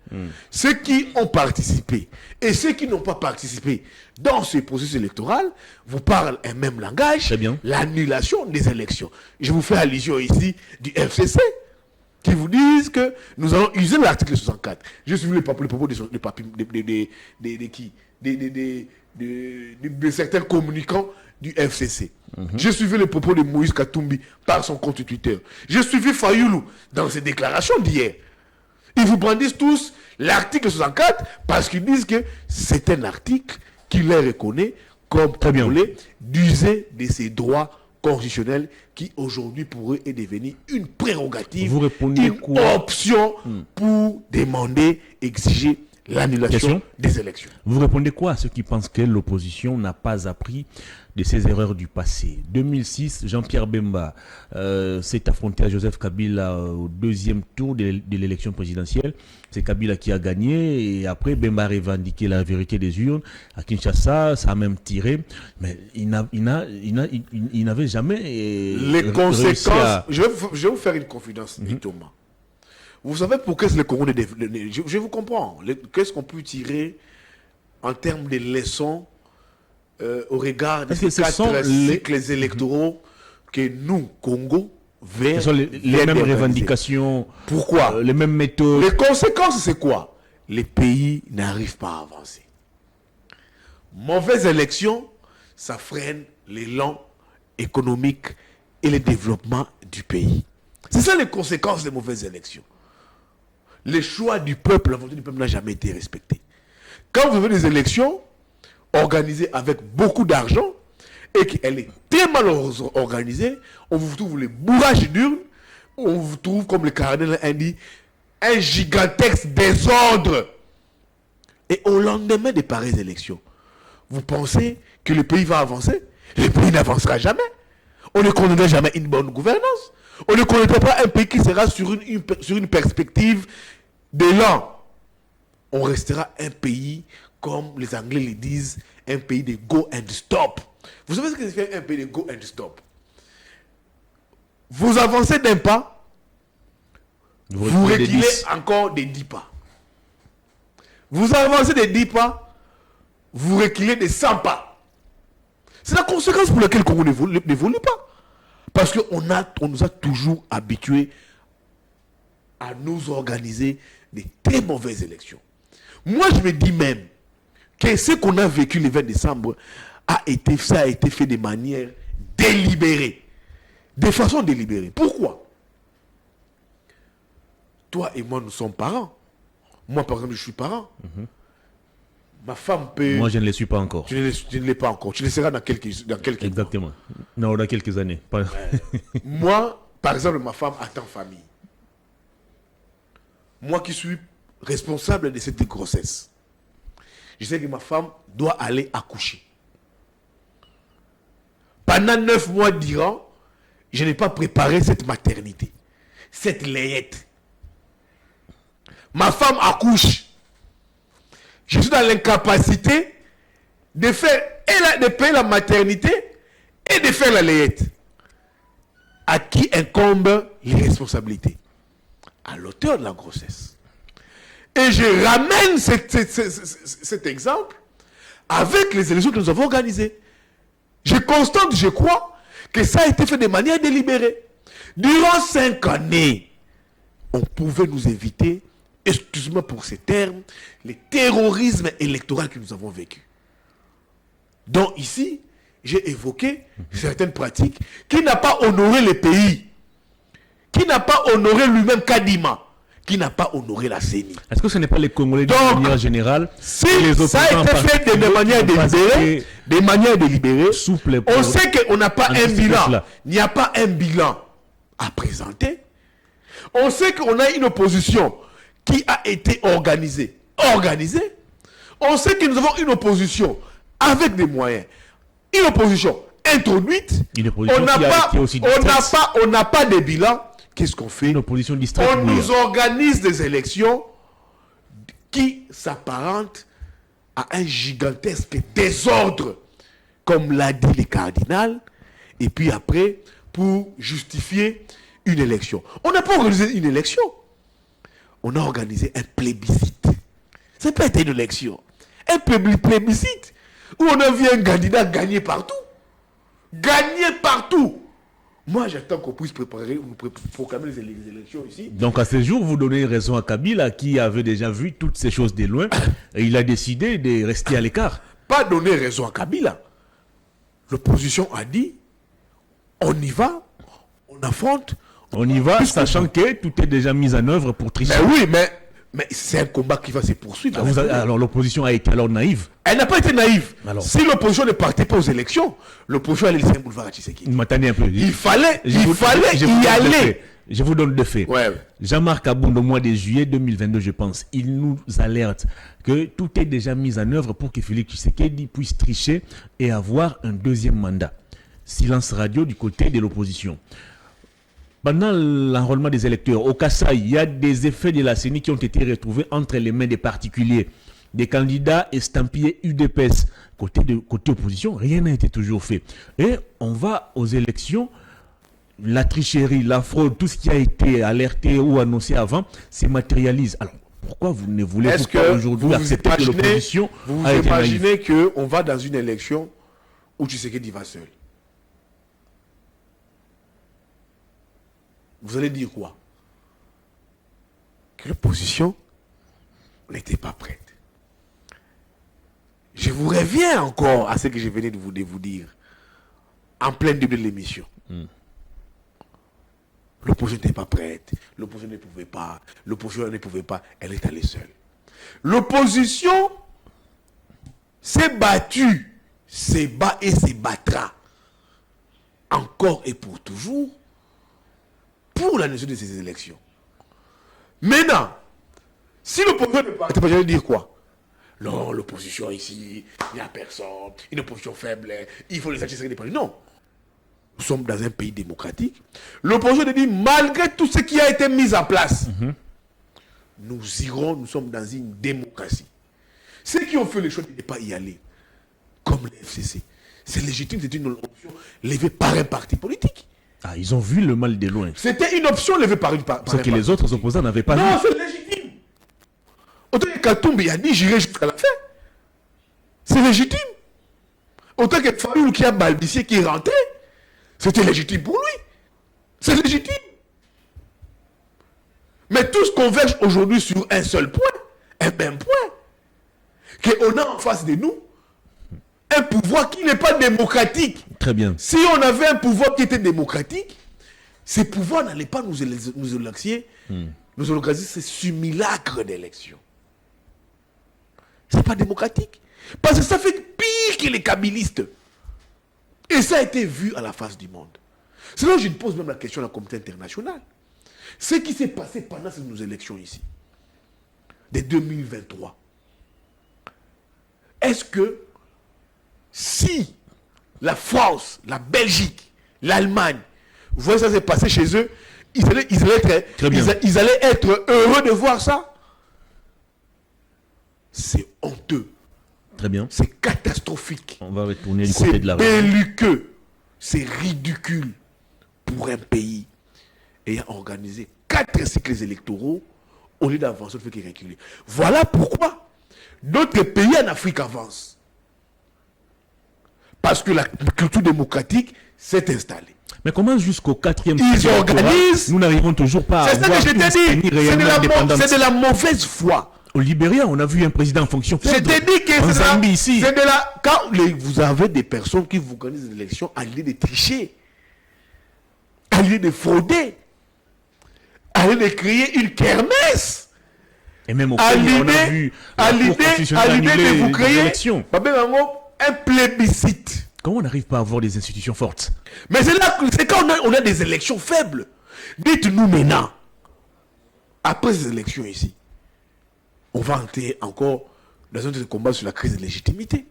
ceux qui ont participé et ceux qui n'ont pas participé dans ce processus électoral, vous parlent un même langage, l'annulation des élections. Je vous fais allusion ici du FCC, qui vous disent que nous allons user l'article 64. Je suis vu les propos de certains communicants du FCC. J'ai suivi les propos de Moïse Katumbi par son compte Twitter. J'ai suivi Fayulu dans ses déclarations d'hier. Ils vous brandissent tous l'article 64 parce qu'ils disent que c'est un article qui les reconnaît comme congolais d'user de ses droits constitutionnels qui aujourd'hui pour eux est devenu une prérogative, une option pour demander, exiger l'annulation des élections. Vous répondez quoi à ceux qui pensent que l'opposition n'a pas appris de ses erreurs du passé? 2006, Jean-Pierre Bemba s'est affronté à Joseph Kabila au deuxième tour de l'élection présidentielle. C'est Kabila qui a gagné et après Bemba a revendiqué la vérité des urnes. À Kinshasa, ça a même tiré. Mais il n'avait jamais... les conséquences... Je vais vous faire une confidence, Thomas. Vous savez pourquoi le Congo... Je vous comprends. Qu'est-ce qu'on peut tirer en termes de leçons au regard de ces 4 cycles électoraux que nous, Congo, ce sont les mêmes revendications. Pourquoi les mêmes méthodes. Les conséquences, c'est quoi? Les pays n'arrivent pas à avancer. Mauvaise élection, ça freine l'élan économique et le développement du pays. C'est ça les conséquences des mauvaises élections. Les choix du peuple, la volonté du peuple n'a jamais été respectée. Quand vous avez des élections organisées avec beaucoup d'argent et qu'elle est très mal organisée, on vous trouve les bourrages d'urnes, on vous trouve, comme le cardinal a dit, un gigantesque désordre. Et au lendemain des pareilles élections, vous pensez que le pays va avancer? Le pays n'avancera jamais. On ne connaîtra jamais une bonne gouvernance. On ne connaîtra pas un pays qui sera sur une perspective d'élan. On restera un pays, comme les Anglais le disent, un pays de go and stop. Vous savez ce que c'est un pays de go and stop? Vous avancez d'un pas, vous reculez encore des 10 pas. Vous avancez des 10 pas, vous reculez des 100 pas. C'est la conséquence pour laquelle on n'évolue pas. Parce qu'on nous a toujours habitués à nous organiser des très mauvaises élections. Moi, je me dis même que ce qu'on a vécu le 20 décembre a été fait de manière délibérée. De façon délibérée. Pourquoi? Toi et moi, nous sommes parents. Moi, par exemple, je suis parent. Ma femme peut... Moi, je ne le suis pas encore. Tu ne l'es pas encore. Tu le seras dans quelques Exactement. mois. Non, dans quelques années. Pas... Moi, par exemple, ma femme attend famille. Moi qui suis responsable de cette grossesse, je sais que ma femme doit aller accoucher. Pendant 9 mois durant, je n'ai pas préparé cette maternité, cette layette. Ma femme accouche. Je suis dans l'incapacité de payer la maternité et de faire la layette. À qui incombe les responsabilités? À l'auteur de la grossesse. Et je ramène cet exemple avec les élections que nous avons organisées. Je constate, je crois, que ça a été fait de manière délibérée. Durant 5 années, on pouvait nous éviter, excuse-moi pour ces termes, le terrorisme électoral que nous avons vécu. Donc ici, j'ai évoqué certaines pratiques qui n'ont pas honoré le pays, qui n'a pas honoré lui-même Kadima, qui n'a pas honoré la CENI. Est-ce que ce n'est pas les Congolais de manière générale? Si ça a été fait de manière délibérée, souple, on sait qu'on n'a pas un bilan. Il n'y a pas un bilan à présenter. On sait qu'on a une opposition qui a été organisée. On sait que nous avons une opposition avec des moyens. Une opposition introduite. On n'a pas de bilan. Qu'est-ce qu'on fait? Une opposition distraite. On nous organise des élections qui s'apparentent à un gigantesque désordre, comme l'a dit le cardinal, et puis après, pour justifier une élection. On n'a pas organisé une élection. On a organisé un plébiscite. Ça n'a pas été une élection. Un plébiscite où on a vu un candidat gagner partout. Gagner partout. Moi, j'attends qu'on puisse proclamer les élections ici. Donc, à ce jour, vous donnez raison à Kabila, qui avait déjà vu toutes ces choses de loin, et il a décidé de rester à l'écart. Pas donner raison à Kabila. L'opposition a dit, on y va, on affronte. On y va, sachant que tout est déjà mis en œuvre pour tricher. Mais oui, mais c'est un combat qui va se poursuivre. Alors, l'opposition a été alors naïve? Elle n'a pas été naïve. Alors, si l'opposition ne partait pas aux élections, l'opposition allait laisser un boulevard à Tshisekedi. M'attendez un peu. Il fallait y aller. Je vous donne deux faits. Ouais. Jean-Marc Abound, au mois de juillet 2022, je pense, il nous alerte que tout est déjà mis en œuvre pour que Félix Tshisekedi puisse tricher et avoir un deuxième mandat. Silence radio du côté de l'opposition. Pendant l'enrôlement des électeurs, au Kasaï, il y a des effets de la CENI qui ont été retrouvés entre les mains des particuliers. Des candidats estampillés UDPS. Côté opposition, rien n'a été toujours fait. Et on va aux élections. La tricherie, la fraude, tout ce qui a été alerté ou annoncé avant, se matérialise. Alors, pourquoi vous ne voulez pas aujourd'hui accepter que l'opposition vous a été naïve? imaginez qu'on va dans une élection où Tshisekedi va seul. Vous allez dire quoi? Que l'opposition n'était pas prête. Je vous reviens encore à ce que je venais de vous dire en plein début de l'émission. L'opposition n'était pas prête. L'opposition ne pouvait pas. L'opposition ne pouvait pas. Elle est allée seule. L'opposition s'est battue, s'est bat et se battra encore et pour toujours pour la nation de ces élections. Maintenant, si l'opposition ne partait pas, j'allais dire quoi? Non, l'opposition ici, il n'y a personne, une opposition faible, il faut les attirer des partis. Non. Nous sommes dans un pays démocratique. L'opposition dit, malgré tout ce qui a été mis en place, nous irons, nous sommes dans une démocratie. Ceux qui ont fait le choix de ne pas y aller, comme le FCC, c'est légitime, c'est une option levée par un parti politique. Ah, ils ont vu le mal de loin. C'était une option levée par un parti politique. Ce que les autres opposants n'avaient pas vu. Non, c'est légitime. Autant que Katumbi a dit, j'irai jusqu'à la fin. C'est légitime. Autant que Fayoulou qui a balbutié, qui est rentré, c'était légitime pour lui. C'est légitime. Mais tous convergent aujourd'hui sur un seul point, un même point. Qu'on a en face de nous un pouvoir qui n'est pas démocratique. Très bien. Si on avait un pouvoir qui était démocratique, ces pouvoirs n'allaient pas nous électer, nous organiser ces simulacres d'élection. C'est pas démocratique. Parce que ça fait pire que les kabylistes. Et ça a été vu à la face du monde. C'est là que je pose même la question à la communauté internationale. Ce qui s'est passé pendant ces élections ici, de 2023, est-ce que si la France, la Belgique, l'Allemagne, vous voyez ça s'est passé chez eux, ils allaient être heureux de voir ça? C'est honteux. Très bien. C'est catastrophique. On va retourner du côté de la C'est belliqueux. C'est ridicule pour un pays ayant organisé 4 cycles électoraux au lieu d'avancer, on ne fait que reculer. Voilà pourquoi d'autres pays en Afrique avancent. Parce que la culture démocratique s'est installée. Mais comment jusqu'au 4e Ils organisent. nous n'arrivons toujours pas à c'est ça que je t'ai dit. C'est de la mauvaise foi. Au Libéria, on a vu un président en fonction. Je t'ai dit que en Zambie ici. C'est de la. Quand vous avez des personnes qui vous organisent des élections à l'idée de tricher, à l'idée de frauder, à l'idée de créer une kermesse. Et même au pays, on a vu à l'idée de vous créer un plébiscite. Comment on n'arrive pas à avoir des institutions fortes? Mais c'est quand on a des élections faibles. Dites-nous maintenant, après ces élections ici, on va entrer encore dans un combat sur la crise de légitimité.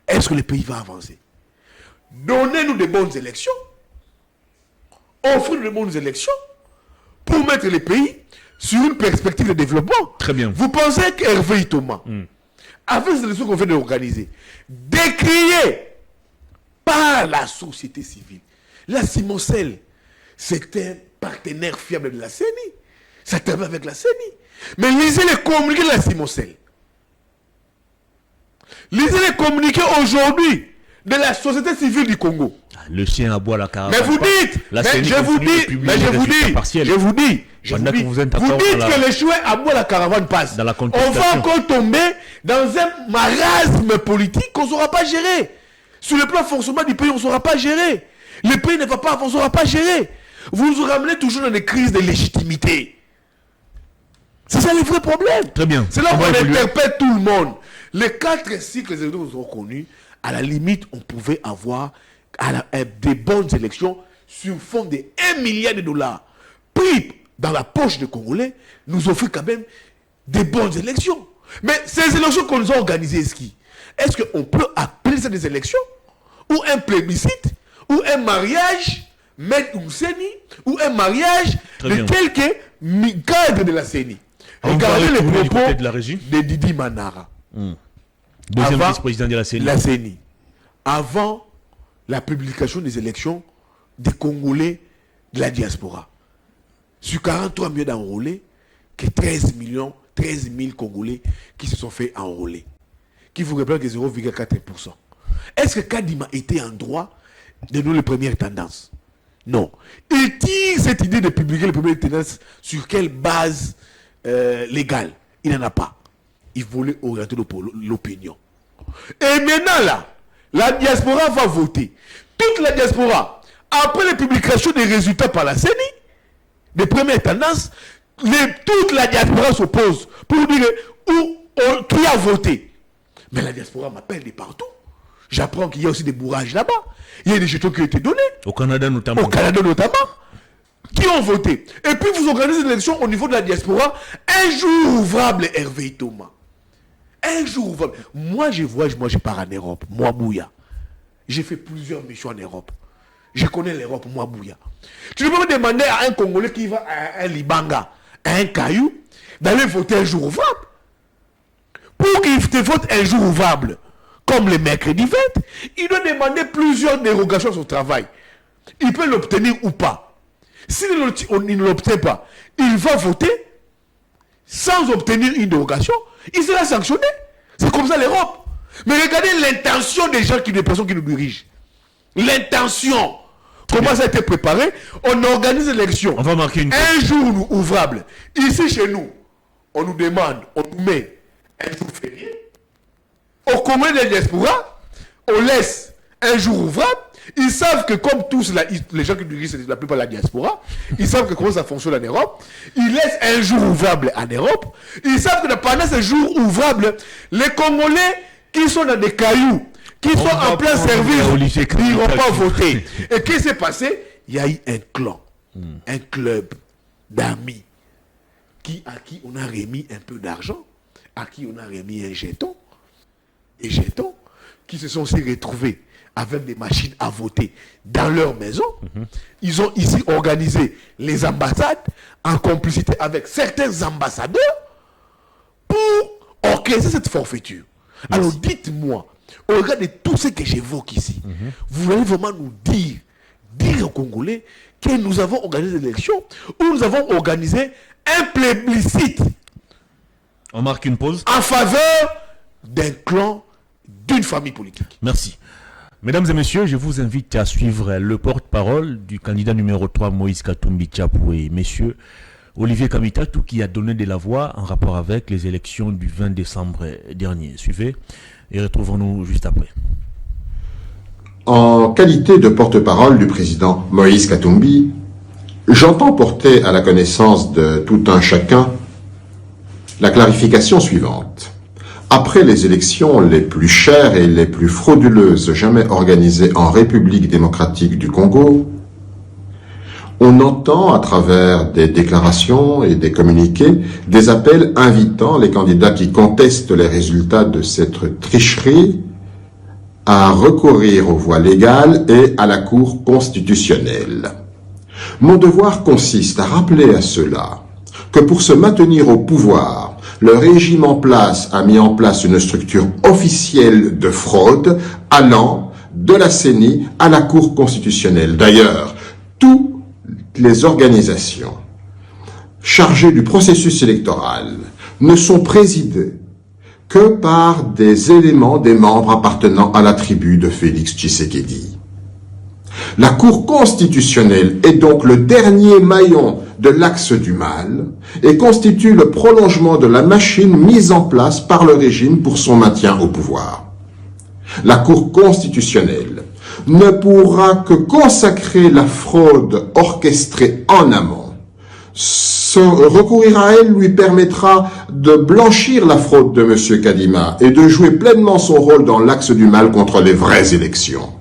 Est-ce que le pays va avancer? Donnez-nous de bonnes élections. Offrez-nous de bonnes élections pour mettre le pays sur une perspective de développement. Très bien. Vous pensez qu'Hervé Thomas, avec ces élections qu'on vient d'organiser, décriées par la société civile, la Simocel, c'est un partenaire fiable de la CENI. Ça travaille avec la CENI. Mais lisez les communiqués de la Simocel. Lisez les communiqués aujourd'hui de la société civile du Congo. Le chien aboie la caravane. Mais vous dites, vous dites que les chiens aboient la caravane passe. On va encore tomber dans un marasme politique qu'on ne saura pas gérer. Sur le plan fonctionnement du pays, on ne saura pas gérer. Le pays ne va pas, on ne saura pas gérer. Vous nous ramenez toujours dans des crises de légitimité. C'est ça le vrai problème. Très bien. C'est là qu'on interpelle tout le monde. Les 4 cycles électoraux que nous avons connus, à la limite, on pouvait avoir des bonnes élections sur fond de $1 milliard. pris dans la poche des Congolais, nous offrit quand même des bonnes élections. Mais ces élections qu'on nous a organisées, est-ce qu'on peut appeler ça des élections? Ou un plébiscite? Ou un mariage, Maître Ousseni? Ou un mariage de quelques cadres de la CENI? Regardez les propos de la régie de Didi Manara. Deuxième vice-président de la CENI. La CENI. Avant la publication des élections des Congolais de la diaspora. Sur 43 millions d'enrôlés, que 13 000 Congolais qui se sont fait enrôler. Qui vous rappelle que 0,4%. Est-ce que Kadima était en droit de nous les premières tendances? Non. Il tire cette idée de publier les premières tendances sur quelle base légale? Il n'en a pas. Il voulait orienter l'opinion. Et maintenant là, la diaspora va voter. Toute la diaspora, après la publication des résultats par la CENI, des premières tendances, toute la diaspora s'oppose pour dire qui a voté. Mais la diaspora m'appelle de partout. J'apprends qu'il y a aussi des bourrages là-bas. Il y a des jetons qui ont été donnés. Au Canada notamment. Qui ont voté. Et puis vous organisez des élections au niveau de la diaspora. Un jour ouvrable, Hervé Thomas. Un jour ouvrable. Moi je pars en Europe. Moi, Bouya. J'ai fait plusieurs missions en Europe. Je connais l'Europe, moi, Bouya. Tu ne peux pas demander à un Congolais qui va à un Libanga, à un Caillou, d'aller voter un jour ouvrable. Pour qu'il te vote un jour ouvrable, comme le mercredi 20, il doit demander plusieurs dérogations à son travail. Il peut l'obtenir ou pas. S'il ne l'obtient pas, il va voter sans obtenir une dérogation. Il sera sanctionné. C'est comme ça l'Europe. Mais regardez l'intention des gens des personnes qui nous dirigent. L'intention. Comment ça a été préparé? On organise l'élection. On va marquer un jour ouvrable. Ici chez nous, on nous demande, on nous met un jour férié. Au Congrès de la diaspora, on laisse un jour ouvrable. Ils savent que comme tous les gens qui dirigent la plupart de la diaspora, ils savent que comment ça fonctionne en Europe. Ils laissent un jour ouvrable en Europe. Ils savent que pendant ce jour ouvrable, les Congolais qui sont dans des cailloux, qui sont en plein service, ils n'iront pas voter. Et qu'est-ce qui s'est passé? Il y a eu un clan, un club d'amis à qui on a remis un peu d'argent, à qui on a remis un jeton, et jetons qui se sont aussi retrouvés avec des machines à voter dans leur maison. Ils ont ici organisé les ambassades en complicité avec certains ambassadeurs pour orchestrer cette forfaiture. Merci. Alors dites-moi, au regard de tout ce que j'évoque ici, vous allez vraiment nous dire aux Congolais que nous avons organisé l'élection ou nous avons organisé un plébiscite. On marque une pause. En faveur d'un clan, d'une famille politique. Merci. Mesdames et messieurs, je vous invite à suivre le porte-parole du candidat numéro 3, Moïse Katumbi Tchapoué. Messieurs, Olivier Kamitatou qui a donné de la voix en rapport avec les élections du 20 décembre dernier. Suivez et retrouvons-nous juste après. En qualité de porte-parole du président Moïse Katumbi, j'entends porter à la connaissance de tout un chacun la clarification suivante. Après les élections les plus chères et les plus frauduleuses jamais organisées en République démocratique du Congo, on entend à travers des déclarations et des communiqués des appels invitant les candidats qui contestent les résultats de cette tricherie à recourir aux voies légales et à la Cour constitutionnelle. Mon devoir consiste à rappeler à ceux-là que pour se maintenir au pouvoir, le régime en place a mis en place une structure officielle de fraude allant de la CENI à la Cour constitutionnelle. D'ailleurs, toutes les organisations chargées du processus électoral ne sont présidées que par des éléments, des membres appartenant à la tribu de Félix Tshisekedi. La Cour constitutionnelle est donc le dernier maillon de l'axe du mal et constitue le prolongement de la machine mise en place par le régime pour son maintien au pouvoir. La Cour constitutionnelle ne pourra que consacrer la fraude orchestrée en amont. Recourir à elle lui permettra de blanchir la fraude de M. Kadima et de jouer pleinement son rôle dans l'axe du mal contre les vraies élections.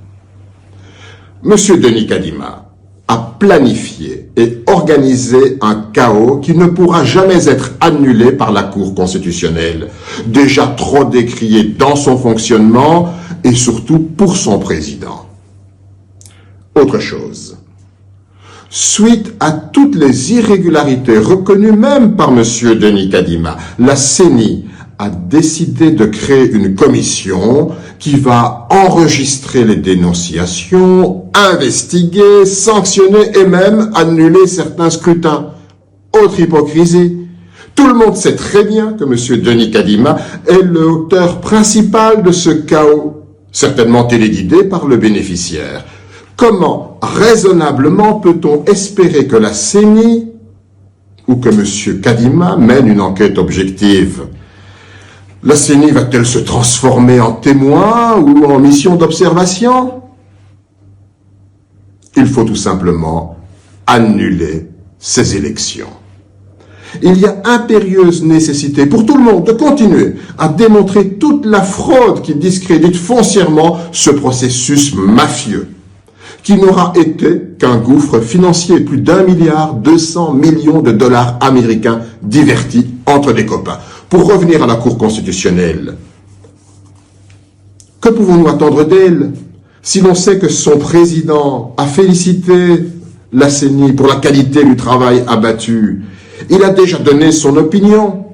M. Denis Kadima a planifié et organiser un chaos qui ne pourra jamais être annulé par la Cour constitutionnelle, déjà trop décriée dans son fonctionnement et surtout pour son président. Autre chose. Suite à toutes les irrégularités reconnues même par M. Denis Kadima, la CENI a décidé de créer une commission qui va enregistrer les dénonciations, investiguer, sanctionner et même annuler certains scrutins. Autre hypocrisie. Tout le monde sait très bien que M. Denis Kadima est l'auteur principal de ce chaos, certainement téléguidé par le bénéficiaire. Comment raisonnablement peut-on espérer que la CENI ou que M. Kadima mène une enquête objective? La CENI va-t-elle se transformer en témoin ou en mission d'observation? Il faut tout simplement annuler ces élections. Il y a impérieuse nécessité pour tout le monde de continuer à démontrer toute la fraude qui discrédite foncièrement ce processus mafieux, qui n'aura été qu'un gouffre financier, plus d'1,2 milliard de dollars américains divertis entre des copains. Pour revenir à la Cour constitutionnelle, que pouvons-nous attendre d'elle si l'on sait que son président a félicité la CENI pour la qualité du travail abattu? Il a déjà donné son opinion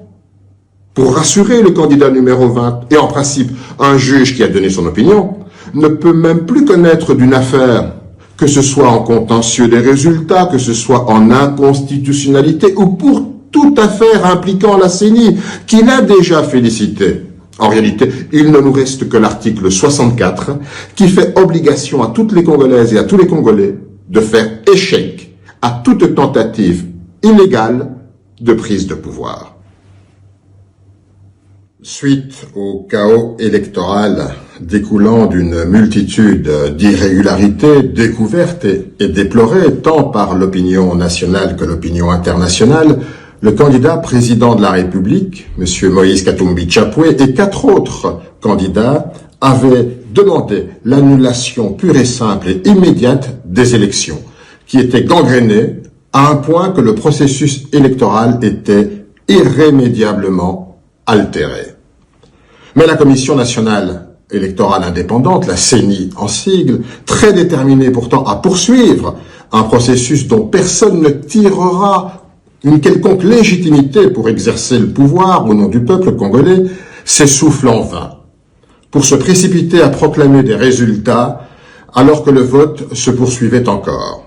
pour rassurer le candidat numéro 20. Et en principe, un juge qui a donné son opinion ne peut même plus connaître d'une affaire, que ce soit en contentieux des résultats, que ce soit en inconstitutionnalité ou pour toute affaire impliquant la CENI, qu'il a déjà félicité. En réalité, il ne nous reste que l'article 64 qui fait obligation à toutes les Congolaises et à tous les Congolais de faire échec à toute tentative illégale de prise de pouvoir. Suite au chaos électoral découlant d'une multitude d'irrégularités découvertes et déplorées tant par l'opinion nationale que l'opinion internationale, le candidat président de la République, M. Moïse Katumbi Chapwe, et 4 autres candidats avaient demandé l'annulation pure et simple et immédiate des élections, qui étaient gangrénées à un point que le processus électoral était irrémédiablement altéré. Mais la Commission nationale électorale indépendante, la CENI en sigle, très déterminée pourtant à poursuivre un processus dont personne ne tirera une quelconque légitimité pour exercer le pouvoir au nom du peuple congolais, s'essouffle en vain pour se précipiter à proclamer des résultats alors que le vote se poursuivait encore.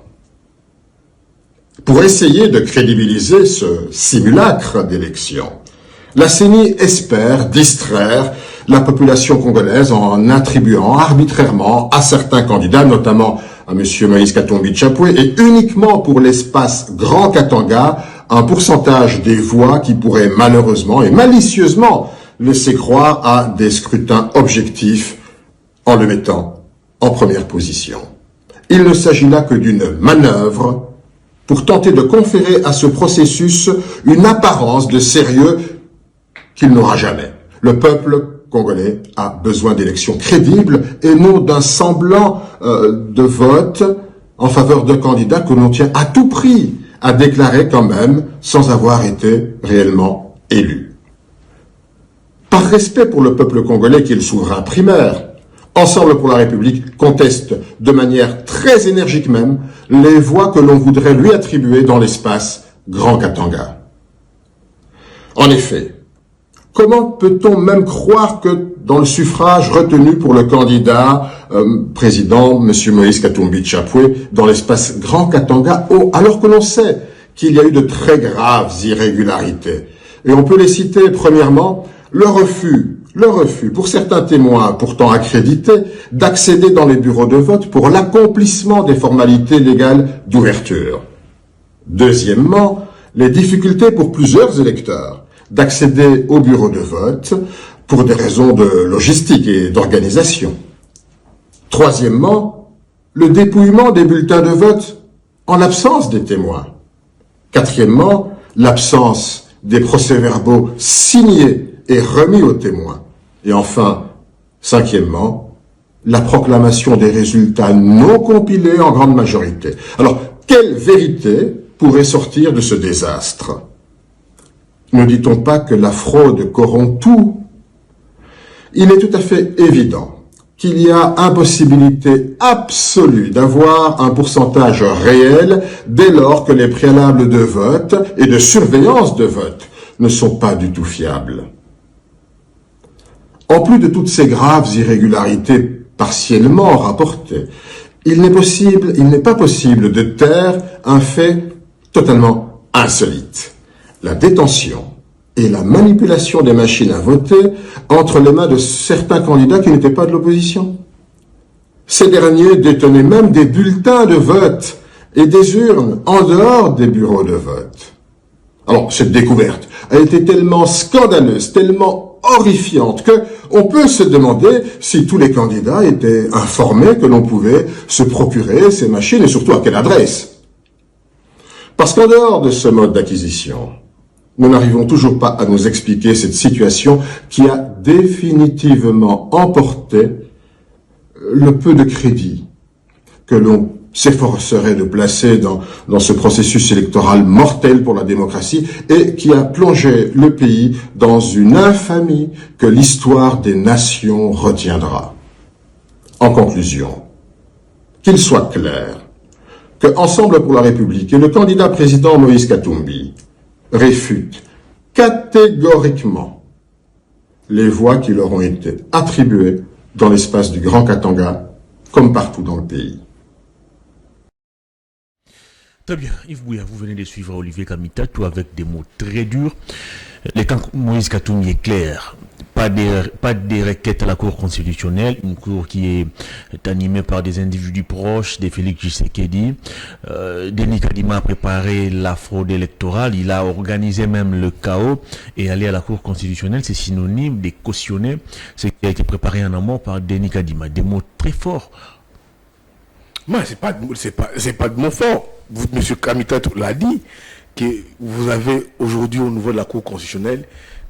Pour essayer de crédibiliser ce simulacre d'élection, la CENI espère distraire la population congolaise en attribuant arbitrairement à certains candidats, notamment à M. Moïse Katumbi Chapwe, et uniquement pour l'espace Grand Katanga, un pourcentage des voix qui pourrait malheureusement et malicieusement laisser croire à des scrutins objectifs en le mettant en première position. Il ne s'agit là que d'une manœuvre pour tenter de conférer à ce processus une apparence de sérieux qu'il n'aura jamais. Le peuple congolais a besoin d'élections crédibles et non d'un semblant de vote en faveur de candidats que l'on tient à tout prix à déclarer quand même sans avoir été réellement élu. Par respect pour le peuple congolais qui est le souverain primaire, Ensemble pour la République conteste de manière très énergique même les voix que l'on voudrait lui attribuer dans l'espace Grand Katanga. En effet, comment peut-on même croire que dans le suffrage retenu pour le candidat président, M. Moïse Katumbi Chapwe, dans l'espace Grand Katanga, alors que l'on sait qu'il y a eu de très graves irrégularités. Et on peut les citer, premièrement, le refus pour certains témoins pourtant accrédités d'accéder dans les bureaux de vote pour l'accomplissement des formalités légales d'ouverture. Deuxièmement, les difficultés pour plusieurs électeurs d'accéder aux bureaux de vote pour des raisons de logistique et d'organisation. Troisièmement, le dépouillement des bulletins de vote en l'absence des témoins. Quatrièmement, l'absence des procès-verbaux signés et remis aux témoins. Et enfin, cinquièmement, la proclamation des résultats non compilés en grande majorité. Alors, quelle vérité pourrait sortir de ce désastre? Ne dit-on pas que la fraude corrompt tout? Il est tout à fait évident qu'il y a impossibilité absolue d'avoir un pourcentage réel dès lors que les préalables de vote et de surveillance de vote ne sont pas du tout fiables. En plus de toutes ces graves irrégularités partiellement rapportées, il n'est pas possible de taire un fait totalement insolite: la détention et la manipulation des machines à voter entre les mains de certains candidats qui n'étaient pas de l'opposition. Ces derniers détenaient même des bulletins de vote et des urnes en dehors des bureaux de vote. Alors, cette découverte a été tellement scandaleuse, tellement horrifiante, que on peut se demander si tous les candidats étaient informés que l'on pouvait se procurer ces machines et surtout à quelle adresse. Parce qu'en dehors de ce mode d'acquisition, nous n'arrivons toujours pas à nous expliquer cette situation qui a définitivement emporté le peu de crédit que l'on s'efforcerait de placer dans ce processus électoral mortel pour la démocratie et qui a plongé le pays dans une infamie que l'histoire des nations retiendra. En conclusion, qu'il soit clair que Ensemble pour la République et le candidat président Moïse Katumbi réfute catégoriquement les voix qui leur ont été attribuées dans l'espace du Grand Katanga, comme partout dans le pays. Très bien, Yves Bouya, vous venez de suivre Olivier Kamitatou avec des mots très durs. Le camp Moïse Katumbi est clair. Pas des requêtes à la Cour constitutionnelle, une cour qui est animée par des individus proches de Félix Tshisekedi. Denis Kadima a préparé la fraude électorale, il a organisé même le chaos et aller à la Cour constitutionnelle, c'est synonyme de cautionner ce qui a été préparé en amont par Denis Kadima. Des mots très forts. Moi, c'est pas de mots forts. Vous, M. Kamitatou l'a dit, que vous avez aujourd'hui au niveau de la Cour constitutionnelle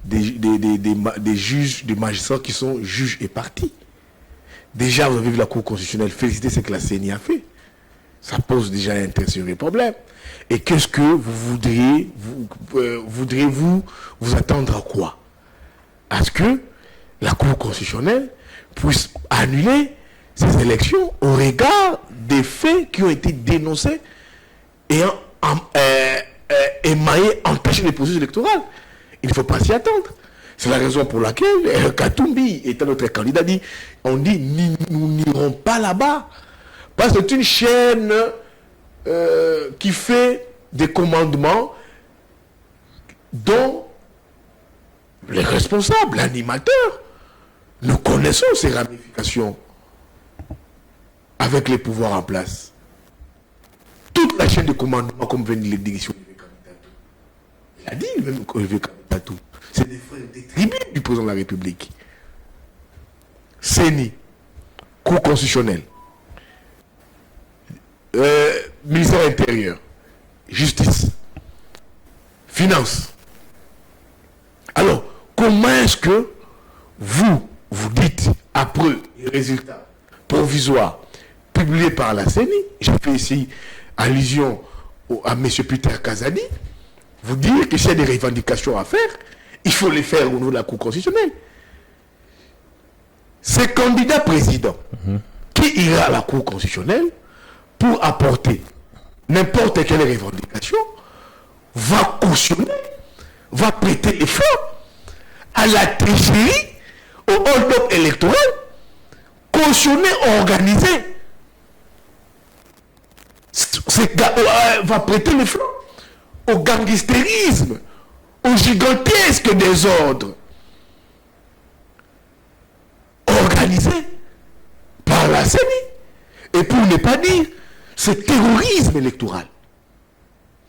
des juges, des magistrats qui sont juges et partis. Déjà, vous avez vu la Cour constitutionnelle féliciter ce que la CENI a fait. Ça pose déjà un très sérieux problème. Et qu'est-ce que vous vous attendre à quoi? À ce que la Cour constitutionnelle puisse annuler ces élections au regard des faits qui ont été dénoncés et émaillés, empêcher les processus électoraux. Il ne faut pas s'y attendre. C'est la raison pour laquelle Katumbi, étant notre candidat, nous n'irons pas là-bas. Parce que c'est une chaîne qui fait des commandements dont les responsables, l'animateur, nous connaissons ces ramifications avec les pouvoirs en place. Toute la chaîne de commandement, comme vient de le dire sur Olivier Kamitatou. Il a dit même Olivier Kamitatou. C'est des frères des tribus du président de la République. CENI, Cour constitutionnelle, ministère intérieur, justice, finance. Alors, comment est-ce que vous dites, après les résultats provisoires publiés par la CENI, j'ai fait ici allusion à M. Peter Kazadi, vous dire que s'il y a des revendications à faire, il faut les faire au niveau de la Cour constitutionnelle. Ce candidat président qui ira à la Cour constitutionnelle pour apporter n'importe quelle revendication va cautionner, va prêter les fonds à la tricherie, au hold-up électoral, cautionner, organiser. Va prêter les fonds au gangstérisme, au gigantesque désordre organisé par la CENI. Et pour ne pas dire, c'est terrorisme électoral.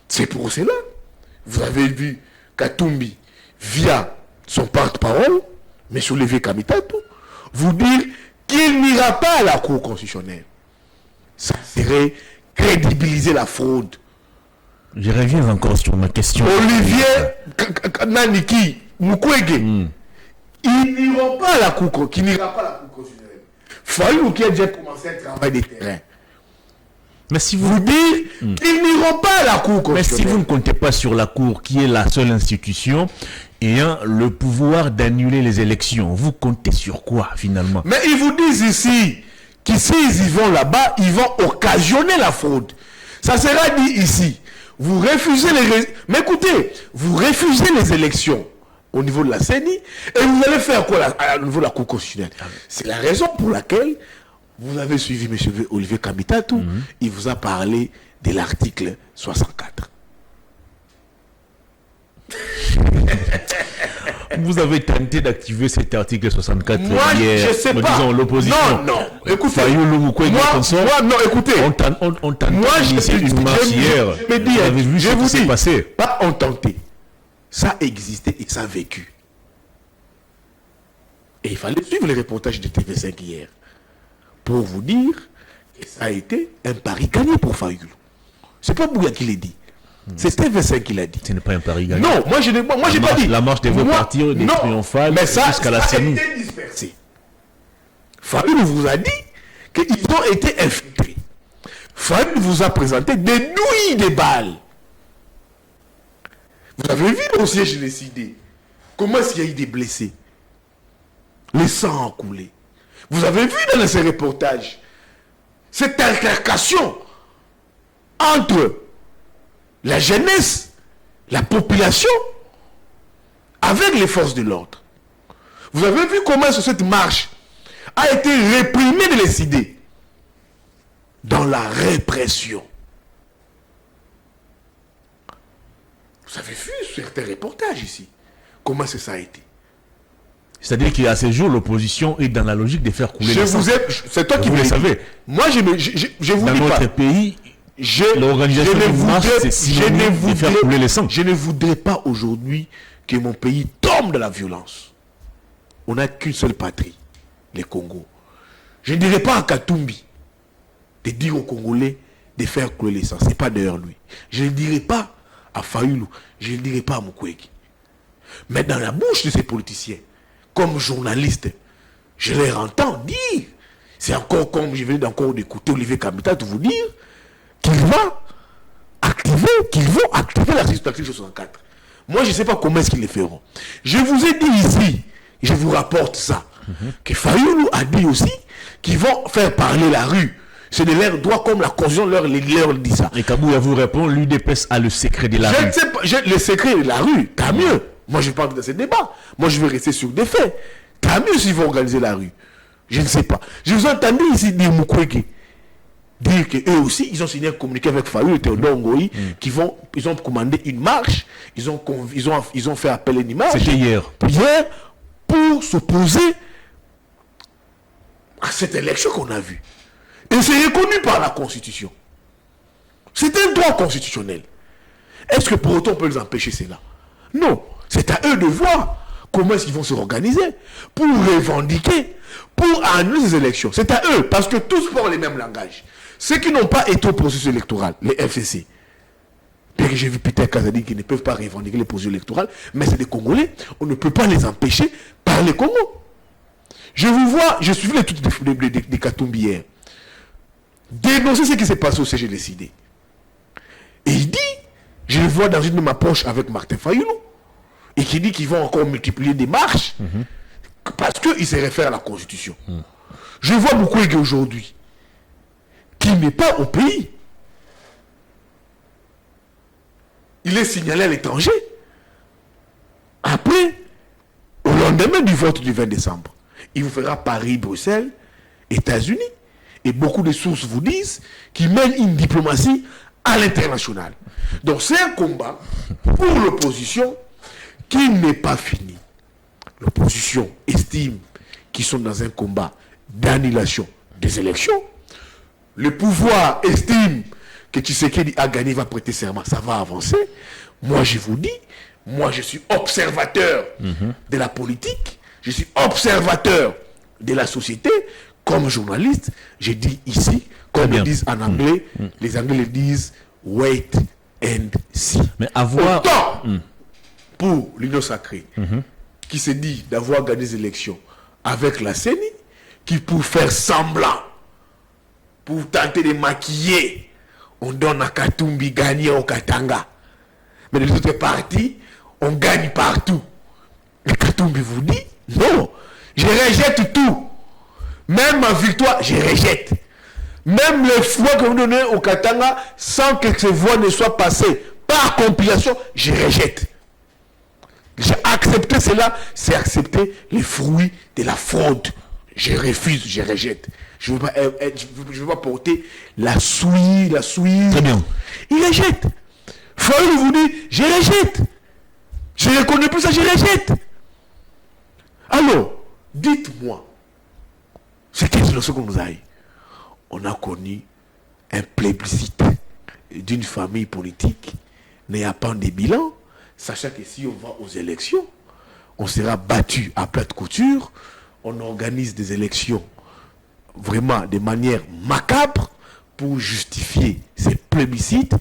C'est pour cela, vous avez vu Katumbi, via son porte-parole, M. Olivier Kamitatou, vous dire qu'il n'ira pas à la Cour constitutionnelle. Ça serait crédibiliser la fraude. Je reviens encore sur ma question. Olivier Naniki Mukwege, ils n'iront pas à la Cour, qui n'ira pas à la Cour constitutionnelle. Fallou qui a déjà commencé un travail de terrain. Mais si vous dire qu'ils n'iront pas à la Cour constitutionnelle. Mais si vous ne comptez pas sur la Cour, qui est la seule institution ayant le pouvoir d'annuler les élections, vous comptez sur quoi finalement? Mais ils vous disent ici qu'ici ils vont là-bas, ils vont occasionner la fraude. Ça sera dit ici. Vous refusez mais écoutez, vous refusez les élections au niveau de la CENI et vous allez faire quoi au niveau de la Cour constitutionnelle? C'est la raison pour laquelle vous avez suivi M. Olivier Kamitatou. Il vous a parlé de l'article 64. Vous avez tenté d'activer cet article 64 moi, hier, je sais pas. disons l'opposition. Non, écoutez. Écoutez, on tente d'initier une marche hier. Vous avez vu ce qui s'est passé. Pas on tentait. Ça existait et ça a vécu. Et il fallait suivre les reportages de TV5 hier pour vous dire que ça a été un pari gagné pour Fayoulou. C'est pas Bouya qui l'a dit. C'est TV5 qui l'a dit. Ce n'est pas un pari gagné. Non, moi j'ai pas dit. La marche devait partir des triomphales jusqu'à la CENI. Fayoulou vous a dit qu'ils ont été infiltrés. Fayoulou vous a présenté des nouilles de balles. Vous avez vu au siège décidé comment est-ce qu'il y a eu des blessés? Le sang a coulé. Vous avez vu dans ces reportages cette altercation entre la jeunesse, la population, avec les forces de l'ordre. Vous avez vu comment cette marche a été réprimée de les idées dans la répression. Vous avez vu certains reportages ici. Comment ça a été? C'est-à-dire qu'à ce jour, l'opposition est dans la logique de faire couler le sang. C'est toi qui vous le savez. Moi, je vous dans dis pas. Dans notre pays, l'organisation d'une marche, c'est synonyme de faire couler le sang. Je ne voudrais pas aujourd'hui que mon pays tombe dans la violence. On n'a qu'une seule patrie, le Congo. Je ne dirais pas à Katumbi de dire aux Congolais de faire couler le sang. Ce n'est pas derrière lui. Je ne dirais pas à Fayoulou, je ne dirais pas à Mukwege. Mais dans la bouche de ces politiciens, comme journaliste, je les entends dire, c'est encore comme je venais encore d'écouter Olivier Kamitatou vous dire, qu'ils vont activer l'article 64. Moi, je ne sais pas comment est-ce qu'ils le feront. Je vous ai dit ici, je vous rapporte ça, que Fayoulou a dit aussi qu'ils vont faire parler la rue. C'est de leur droit comme la Constitution leur dit ça. Et Kabouya vous répond, l'UDPS a le secret de la rue. Je ne sais pas, le secret de la rue, tant mieux. Moi, je parle de ce débat. Moi, je vais rester sur des faits. Tant mieux s'ils vont organiser la rue. Je ne sais pas. Je vous ai entendu ici dire Mukwege dire qu'eux aussi, ils ont signé un communiqué avec Fayoulou et Théodore Ngoï, ils ont commandé une marche, ils ont fait appel à une marche. C'était hier. Hier, pour s'opposer à cette élection qu'on a vue. Et c'est reconnu par la Constitution. C'est un droit constitutionnel. Est-ce que pour autant on peut les empêcher cela? Non. C'est à eux de voir comment est-ce qu'ils vont se organiser pour revendiquer, pour annuler ces élections. C'est à eux, parce que tous parlent les mêmes langages. Ceux qui n'ont pas été au processus électoral, les FCC, bien que j'ai vu Peter Kazadi qui ne peuvent pas revendiquer les processus électoraux, mais c'est des Congolais, on ne peut pas les empêcher par les Congo. Je vous vois, je suivi les trucs des Katumbi hier. Dénoncer ce qui s'est passé au CG décidé. Et il dit, je le vois dans une de ma poche avec Martin Fayoulou, et qui dit qu'ils vont encore multiplier des marches, parce qu'il se réfère à la Constitution. Je vois Mukwege aujourd'hui, qui n'est pas au pays. Il est signalé à l'étranger. Après, au lendemain du vote du 20 décembre, il vous fera Paris, Bruxelles, États-Unis. Et beaucoup de sources vous disent qu'il mène une diplomatie à l'international. Donc c'est un combat pour l'opposition qui n'est pas fini. L'opposition estime qu'ils sont dans un combat d'annulation des élections. Le pouvoir estime que Tshisekedi a gagné, va prêter serment, ça va avancer. Moi je vous dis, moi je suis observateur de la politique, je suis observateur de la société. Comme journaliste, je dis ici, comme ils disent en anglais, les Anglais le disent wait and see. Mais avoir autant pour l'Union sacrée qui se dit d'avoir gagné les élections avec la CENI, qui pour faire semblant, pour tenter de maquiller on donne à Katumbi gagner au Katanga. Mais les autres partis, on gagne partout. Mais Katumbi vous dit, non, je rejette tout. Même ma victoire, je rejette. Même les voix que vous donnez au Katanga, sans que ces voix ne soient passées par compilation, je rejette. J'ai accepté cela, c'est accepter les fruits de la fraude. Je refuse, je rejette. Je ne veux pas porter la souille. Très bien. Il rejette. Fayoulou vous dit, je rejette. Je ne reconnais plus ça, je rejette. Alors, dites-moi, c'est quelle leçon qu'on nous a eu? On a connu un plébiscite d'une famille politique n'ayant pas de bilan, sachant que si on va aux élections, on sera battu à plate couture, on organise des élections vraiment de manière macabre pour justifier ces plébiscites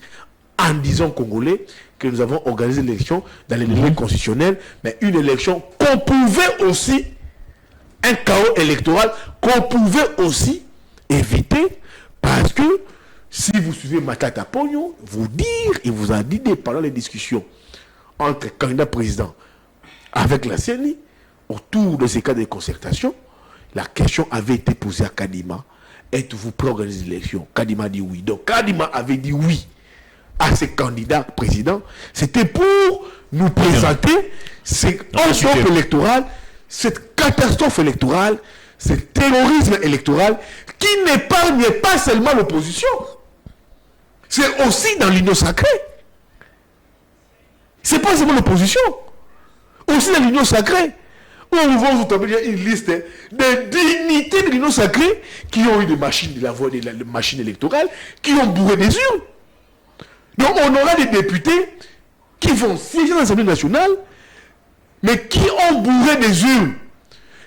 en disant aux Congolais que nous avons organisé l'élection dans les délais constitutionnels, mais une élection qu'on pouvait aussi, un chaos électoral qu'on pouvait aussi éviter, parce que si vous suivez Matata Pogno, il vous a dit pendant les discussions entre candidats présidents avec la CENI, autour de ces cas de concertation, la question avait été posée à Kadima: êtes-vous prêt à organiser l'élection? Kadima dit oui. Donc Kadima avait dit oui à ces candidats présidents. C'était pour nous présenter cette enjeu électoral, cette catastrophe électorale, ce terrorisme électoral qui n'épargne pas seulement l'opposition. C'est aussi dans l'union sacrée. C'est pas seulement l'opposition. Aussi dans l'union sacrée. Où on va vous établir une liste de dignités de l'union sacrée qui ont eu des machines de la voix, des machines électorales, qui ont bourré des urnes. Donc on aura des députés qui vont siéger dans l'Assemblée nationale, mais qui ont bourré des urnes,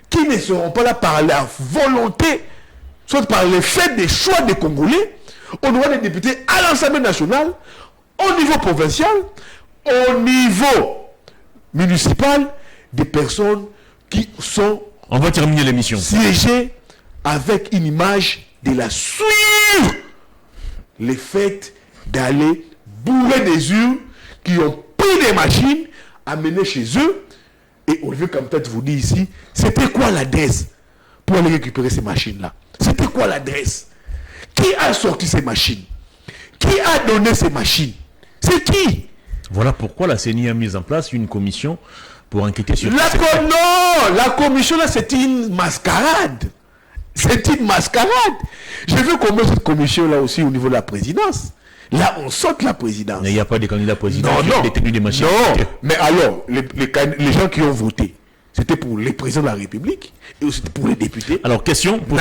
qui ne seront pas là par la volonté, soit par le fait des choix des Congolais. On aura des députés à l'Assemblée nationale, au niveau provincial, au niveau municipal, des personnes qui sont... On va terminer l'émission. Siégées avec une image de la suivre. Le fait d'aller bourrer des urnes qui ont pris des machines, amener chez eux. Et Olivier Kamtat vous dit ici, c'était quoi l'adresse pour aller récupérer ces machines-là? C'était quoi l'adresse? Qui a sorti ces machines? Qui a donné ces machines? C'est qui? Voilà pourquoi la CENI a mis en place une commission pour enquêter sur... Non, la commission là, c'est une mascarade. C'est une mascarade. Je veux qu'on mette cette commission là aussi au niveau de la présidence. Là, on saute la présidence. Mais il n'y a pas de candidat président qui ont détenu des machines. Non, mais alors, les gens qui ont voté, c'était pour les présidents de la République et aussi pour les députés. Alors, question pour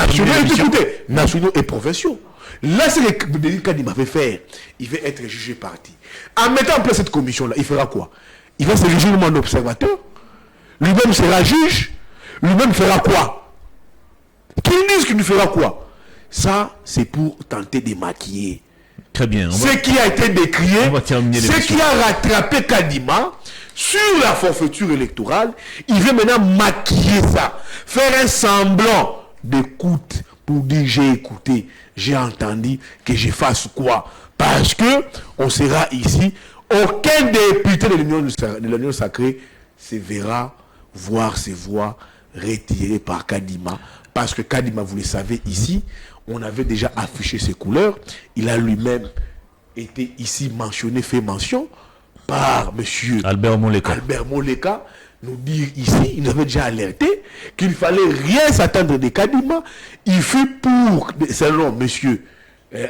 nationaux et provinciaux. Là, c'est ce que Kadima veut faire. Il veut être jugé parti. En mettant en place cette commission-là, il fera quoi? Il va se régir en observateur. Lui-même sera juge. Lui-même fera quoi? Qu'il dise qu'il nous fera quoi? Ça, c'est pour tenter de maquiller. Très bien. Ce qui a été décrié, ce qui a rattrapé Kadima sur la forfaiture électorale, il veut maintenant maquiller ça, faire un semblant d'écoute pour dire j'ai écouté, j'ai entendu, que je fasse quoi? Parce que on sera ici, aucun député de l'Union sacrée se verra voir ses voix retirées par Kadima. Parce que Kadima, vous le savez ici, on avait déjà affiché ses couleurs. Il a lui-même été ici mentionné, fait mention par monsieur Albert Moleka. Albert Moleka, nous dire ici, il nous avait déjà alerté qu'il ne fallait rien s'attendre de Kadima. Il fut pour, selon monsieur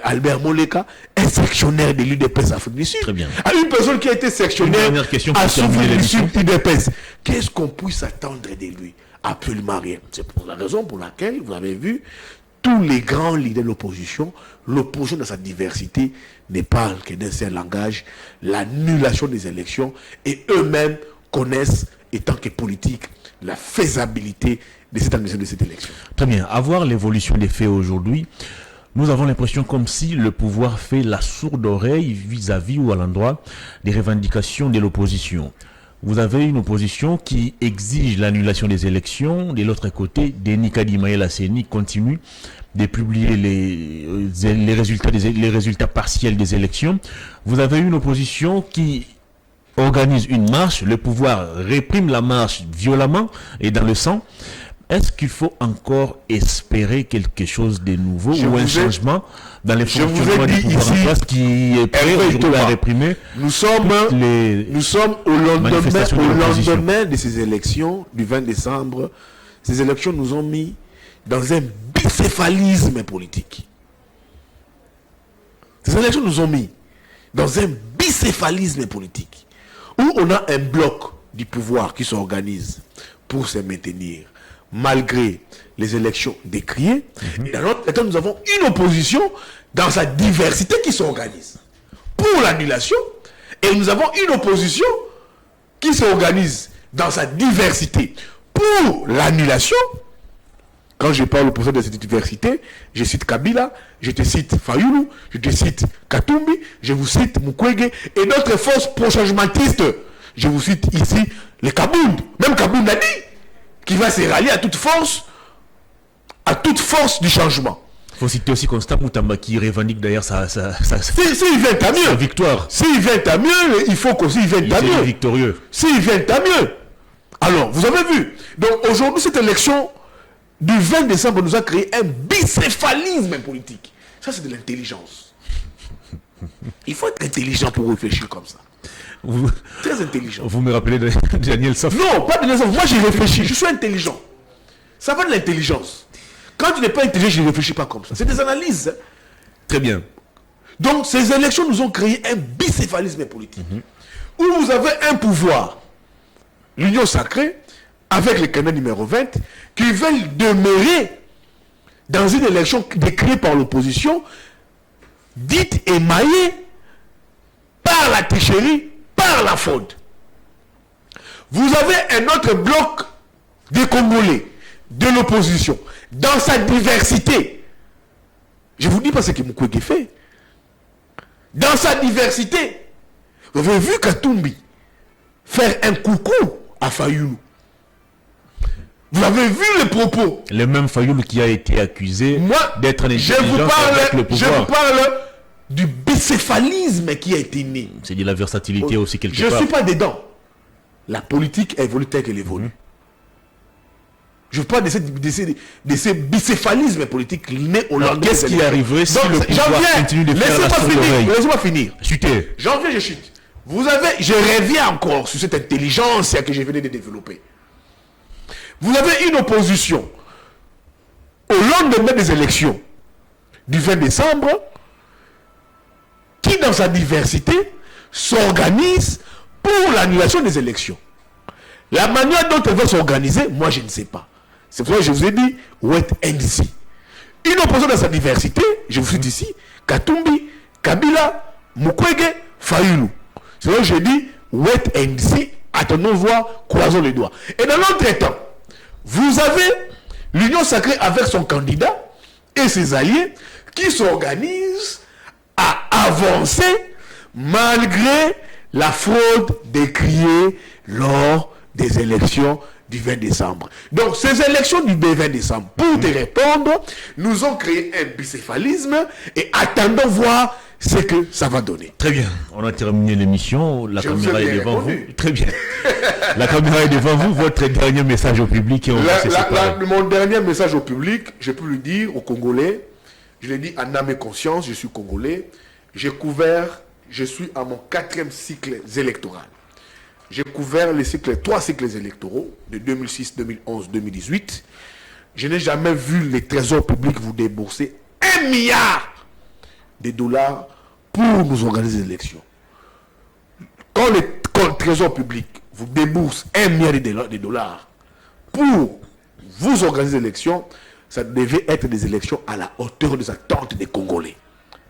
Albert Moleka, un sectionnaire de l'UDPS Afrique du Sud. Très bien. À une personne qui a été sectionnaire à Afrique du Sud, UDPS. Qu'est-ce qu'on puisse attendre de lui? Absolument rien. C'est pour la raison pour laquelle, vous avez vu, tous les grands leaders de l'opposition dans sa diversité ne parlent que d'un seul langage, l'annulation des élections, et eux-mêmes connaissent, étant que politique, la faisabilité de cette annulation de cette élection. Très bien. À voir l'évolution des faits aujourd'hui, nous avons l'impression comme si le pouvoir fait la sourde oreille vis-à-vis ou à l'endroit des revendications de l'opposition. Vous avez une opposition qui exige l'annulation des élections. De l'autre côté, Denis Kadima et la CENI continuent de publier les résultats partiels des élections. Vous avez une opposition qui organise une marche, le pouvoir réprime la marche violemment et dans le sang. Est-ce qu'il faut encore espérer quelque chose de nouveau ou un changement dans les fonctionnements du pouvoir en place qui est prêt aujourd'hui à réprimer? Nous sommes au lendemain de ces élections du 20 décembre. Ces élections nous ont mis dans un bicéphalisme politique. Ces élections nous ont mis dans un bicéphalisme politique où on a un bloc du pouvoir qui s'organise pour se maintenir malgré les élections décriées. Et dans l'autre état, nous avons une opposition dans sa diversité qui s'organise pour l'annulation, et nous avons une opposition qui s'organise dans sa diversité pour l'annulation. Quand je parle au procès de cette diversité, je cite Kabila, je te cite Fayoulou, je te cite Katumbi, je vous cite Mukwege et d'autres forces pro-changementistes. Je vous cite ici les Kabound, même Kabound a dit qui va se rallier à toute force du changement. Il faut citer aussi Constant Moutamba qui revendique d'ailleurs sa s'il vient à mieux, victoire. S'il vient à mieux, il faut qu'aussi il vienne à mieux. Victorieux. S'il vient à mieux. Alors, vous avez vu. Donc aujourd'hui, cette élection du 20 décembre nous a créé un bicéphalisme politique. Ça, c'est de l'intelligence. Il faut être intelligent pour réfléchir comme ça. Très intelligent. Vous me rappelez de Daniel Sof? Non, pas de Daniel Sof. Moi, j'ai réfléchi. Je suis intelligent. Ça va de l'intelligence. Quand tu n'es pas intelligent, je ne réfléchis pas comme ça. C'est des analyses. Très bien. Donc, ces élections nous ont créé un bicéphalisme politique. Où vous avez un pouvoir, l'Union sacrée, avec le candidat numéro 20, qui veulent demeurer dans une élection décrite par l'opposition, dite émaillée par la tricherie, par la fraude. Vous avez un autre bloc des Congolais, de l'opposition, dans sa diversité. Je vous dis pas ce que Mukwege fait. Dans sa diversité. Vous avez vu Katumbi faire un coucou à Fayoulou. Vous avez vu les propos. Le même Fayoulou qui a été accusé d'être un intelligent avec le pouvoir. Je vous parle du bicéphalisme qui a été né. C'est de la versatilité aussi quelque part. Je ne suis pas dedans. La politique évolue telle qu'elle évolue. Je parle de ces bicéphalismes politiques nés au lendemain. Qu'est-ce qui arriverait si le pouvoir continue de faire la sourde oreille? Laissez-moi finir. Chutez. J'en viens, je chute. Je reviens encore sur cette intelligence que je venais de développer. Vous avez une opposition au lendemain des élections du 20 décembre qui, dans sa diversité, s'organise pour l'annulation des élections. La manière dont elle va s'organiser, moi je ne sais pas. C'est pour ça que je vous ai dit, wait and see. Une opposition dans sa diversité, je vous cite ici, Katumbi, Kabila, Mukwege, Fayoulou. C'est pour ça que j'ai dit, wait and see, attendons voir, croisons les doigts. Et dans l'autre temps, vous avez l'Union sacrée avec son candidat et ses alliés qui s'organisent à avancer malgré la fraude décriée lors des élections du 20 décembre. Donc ces élections du 20 décembre, pour te répondre, nous ont créé un bicéphalisme et attendons voir ce que ça va donner. Très bien, on a terminé l'émission, la caméra est devant vous. Très bien. La caméra est devant vous, votre dernier message au public et on va se séparer. Mon dernier message au public, je peux le dire aux Congolais, je l'ai dit en âme et conscience, je suis Congolais, je suis à mon 4e cycle électoral. J'ai couvert les 3 cycles électoraux de 2006, 2011, 2018. Je n'ai jamais vu les trésors publics vous débourser 1 milliard de dollars pour nous organiser les élections. Quand le trésor public vous débourse 1 milliard de dollars pour vous organiser les élections, ça devait être des élections à la hauteur des attentes des Congolais.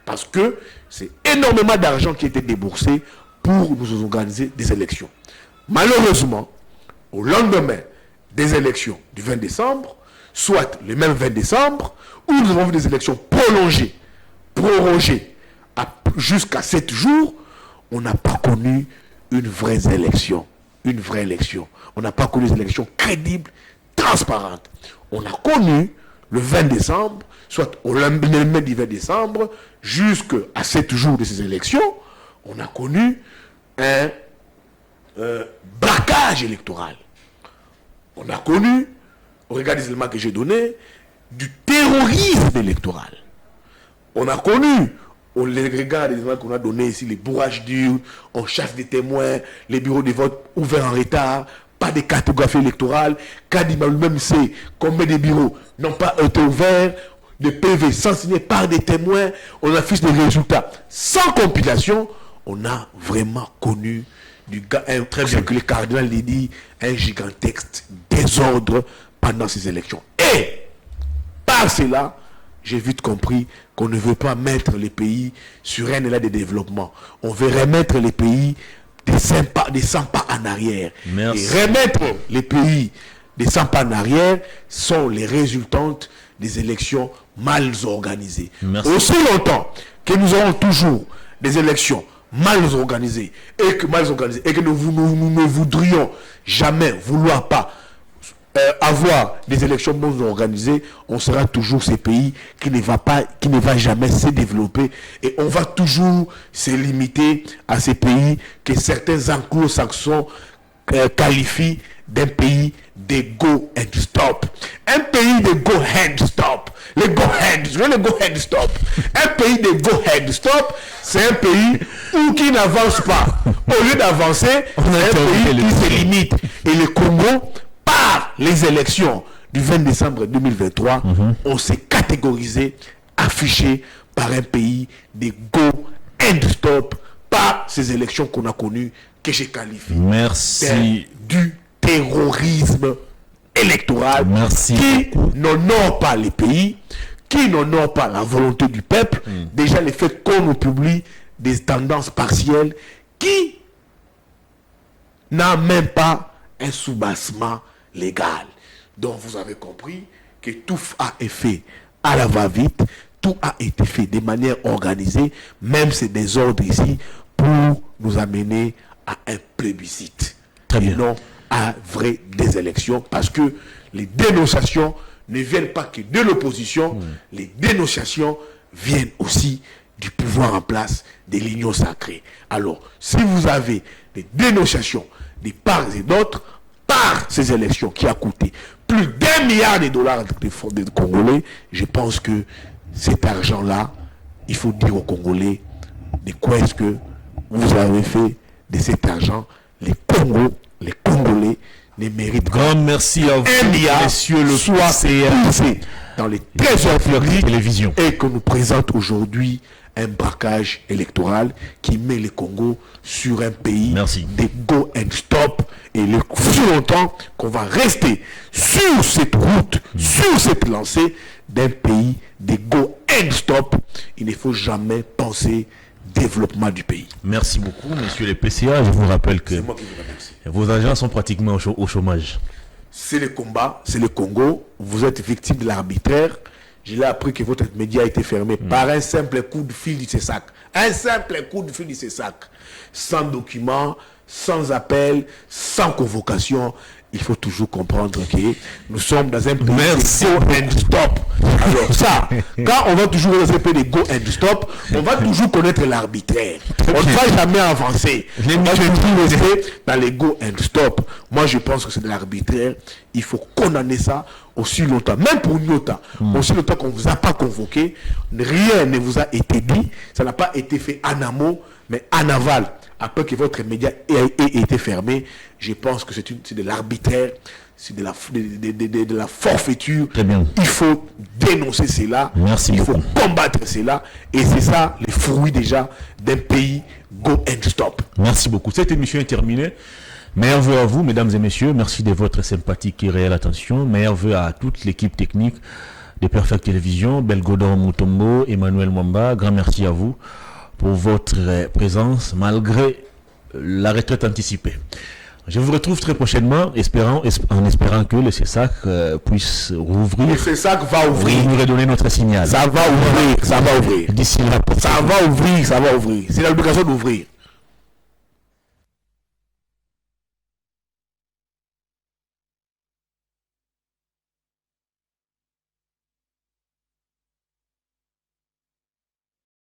Parce que c'est énormément d'argent qui a été déboursé pour nous organiser des élections. Malheureusement, au lendemain des élections du 20 décembre, soit le même 20 décembre, où nous avons vu des élections prorogées jusqu'à 7 jours, on n'a pas connu une vraie élection. Une vraie élection. On n'a pas connu des élections crédibles, transparentes. On a connu le 20 décembre, soit au lendemain du 20 décembre, jusqu'à 7 jours de ces élections, on a connu un braquage électoral. On a connu, au regard des éléments que j'ai donnés, du terrorisme électoral. On a connu, au regard des éléments qu'on a donnés ici, les bourrages d'urnes, on chasse des témoins, les bureaux de vote ouverts en retard, pas de cartographie électorale, Kadima lui-même sait combien de bureaux n'ont pas été ouverts, des PV sans signer par des témoins, on affiche des résultats sans compilation. On a vraiment connu très bien que le cardinal l'a dit, un gigantesque désordre pendant ces élections. Et par cela, j'ai vite compris qu'on ne veut pas mettre les pays sur un élan de développement. On veut remettre les pays des 100 pas en arrière. Merci. Et remettre les pays des 100 pas en arrière sont les résultantes des élections mal organisées. Merci. Aussi longtemps que nous aurons toujours des élections mal organisées et que nous ne voudrions jamais vouloir pas avoir des élections mal organisées, on sera toujours ces pays qui ne va jamais se développer, et on va toujours se limiter à ces pays que certains anglo-saxons qualifient d'un pays de go and stop. Un pays de go and stop. Le go and stop. Un pays de go and stop, c'est un pays qui n'avance pas. Au lieu d'avancer, c'est un pays qui se limite. Et le Congo, par les élections du 20 décembre 2023, on s'est catégorisé, affiché par un pays de go and stop, par ces élections qu'on a connues, que j'ai qualifiées du terrorisme électoral. Merci. Qui n'honore pas les pays, qui n'honore pas la volonté du peuple. Déjà, le fait qu'on nous publie des tendances partielles qui n'a même pas un soubassement légal. Donc vous avez compris que tout a été fait à la va-vite, tout a été fait de manière organisée, même ces désordres ici, pour nous amener à un plébiscite. Très bien. Et non à des élections, parce que les dénonciations ne viennent pas que de l'opposition, les dénonciations viennent aussi du pouvoir en place, de l'union sacrée. Alors, si vous avez des dénonciations des parts et d'autres, par ces élections qui a coûté plus d'1 milliard de dollars des Congolais, je pense que cet argent-là, il faut dire aux Congolais de quoi est-ce que vous avez fait de cet argent. Les Congolais ne méritent Grand merci à vous, 1 milliard, messieurs le soit poussé dans les trésors publics télévision, et qu'on nous présente aujourd'hui un braquage électoral qui met le Congo sur un pays de go and stop, et le plus longtemps qu'on va rester sur cette route, sur cette lancée d'un pays de go and stop, il ne faut jamais penser développement du pays. Merci beaucoup, monsieur le PCA. Je vous rappelle que moi qui vous remercie. Vos agents sont pratiquement au chômage. C'est le combat, c'est le Congo. Vous êtes victime de l'arbitraire. Je l'ai appris que votre média a été fermé par un simple coup de fil du CESAC. Un simple coup de fil du CESAC. Sans document, sans appel, sans convocation. Il faut toujours comprendre que nous sommes dans un pays de go and stop. Alors ça, quand on va toujours dans un pays de go and stop, on va toujours connaître l'arbitraire. On ne va jamais avancer. On va toujours rester dans les go and stop. Moi, je pense que c'est de l'arbitraire. Il faut condamner ça aussi longtemps. Même pour Nyota, aussi longtemps qu'on ne vous a pas convoqué, rien ne vous a été dit. Ça n'a pas été fait en amont, mais en aval. Après que votre média ait été fermé, je pense que c'est de l'arbitraire, c'est de la forfaiture. Très bien. Il faut dénoncer cela. Merci il beaucoup. faut combattre cela. Et c'est ça les fruits déjà d'un pays go and stop. Merci beaucoup. Cette émission est terminée. Meilleurs vœux à vous, mesdames et messieurs. Merci de votre sympathique et réelle attention. Meilleurs vœux à toute l'équipe technique de Perfect Télévision, Belgodor Mutombo, Emmanuel Mwamba. Grand merci à vous pour votre présence malgré la retraite anticipée. Je vous retrouve très prochainement, en espérant que le CESAC puisse rouvrir. Le CESAC va ouvrir. Nous redonner notre signal. Ça va ouvrir, ça va ouvrir. D'ici là, ça va ouvrir. C'est l'obligation d'ouvrir.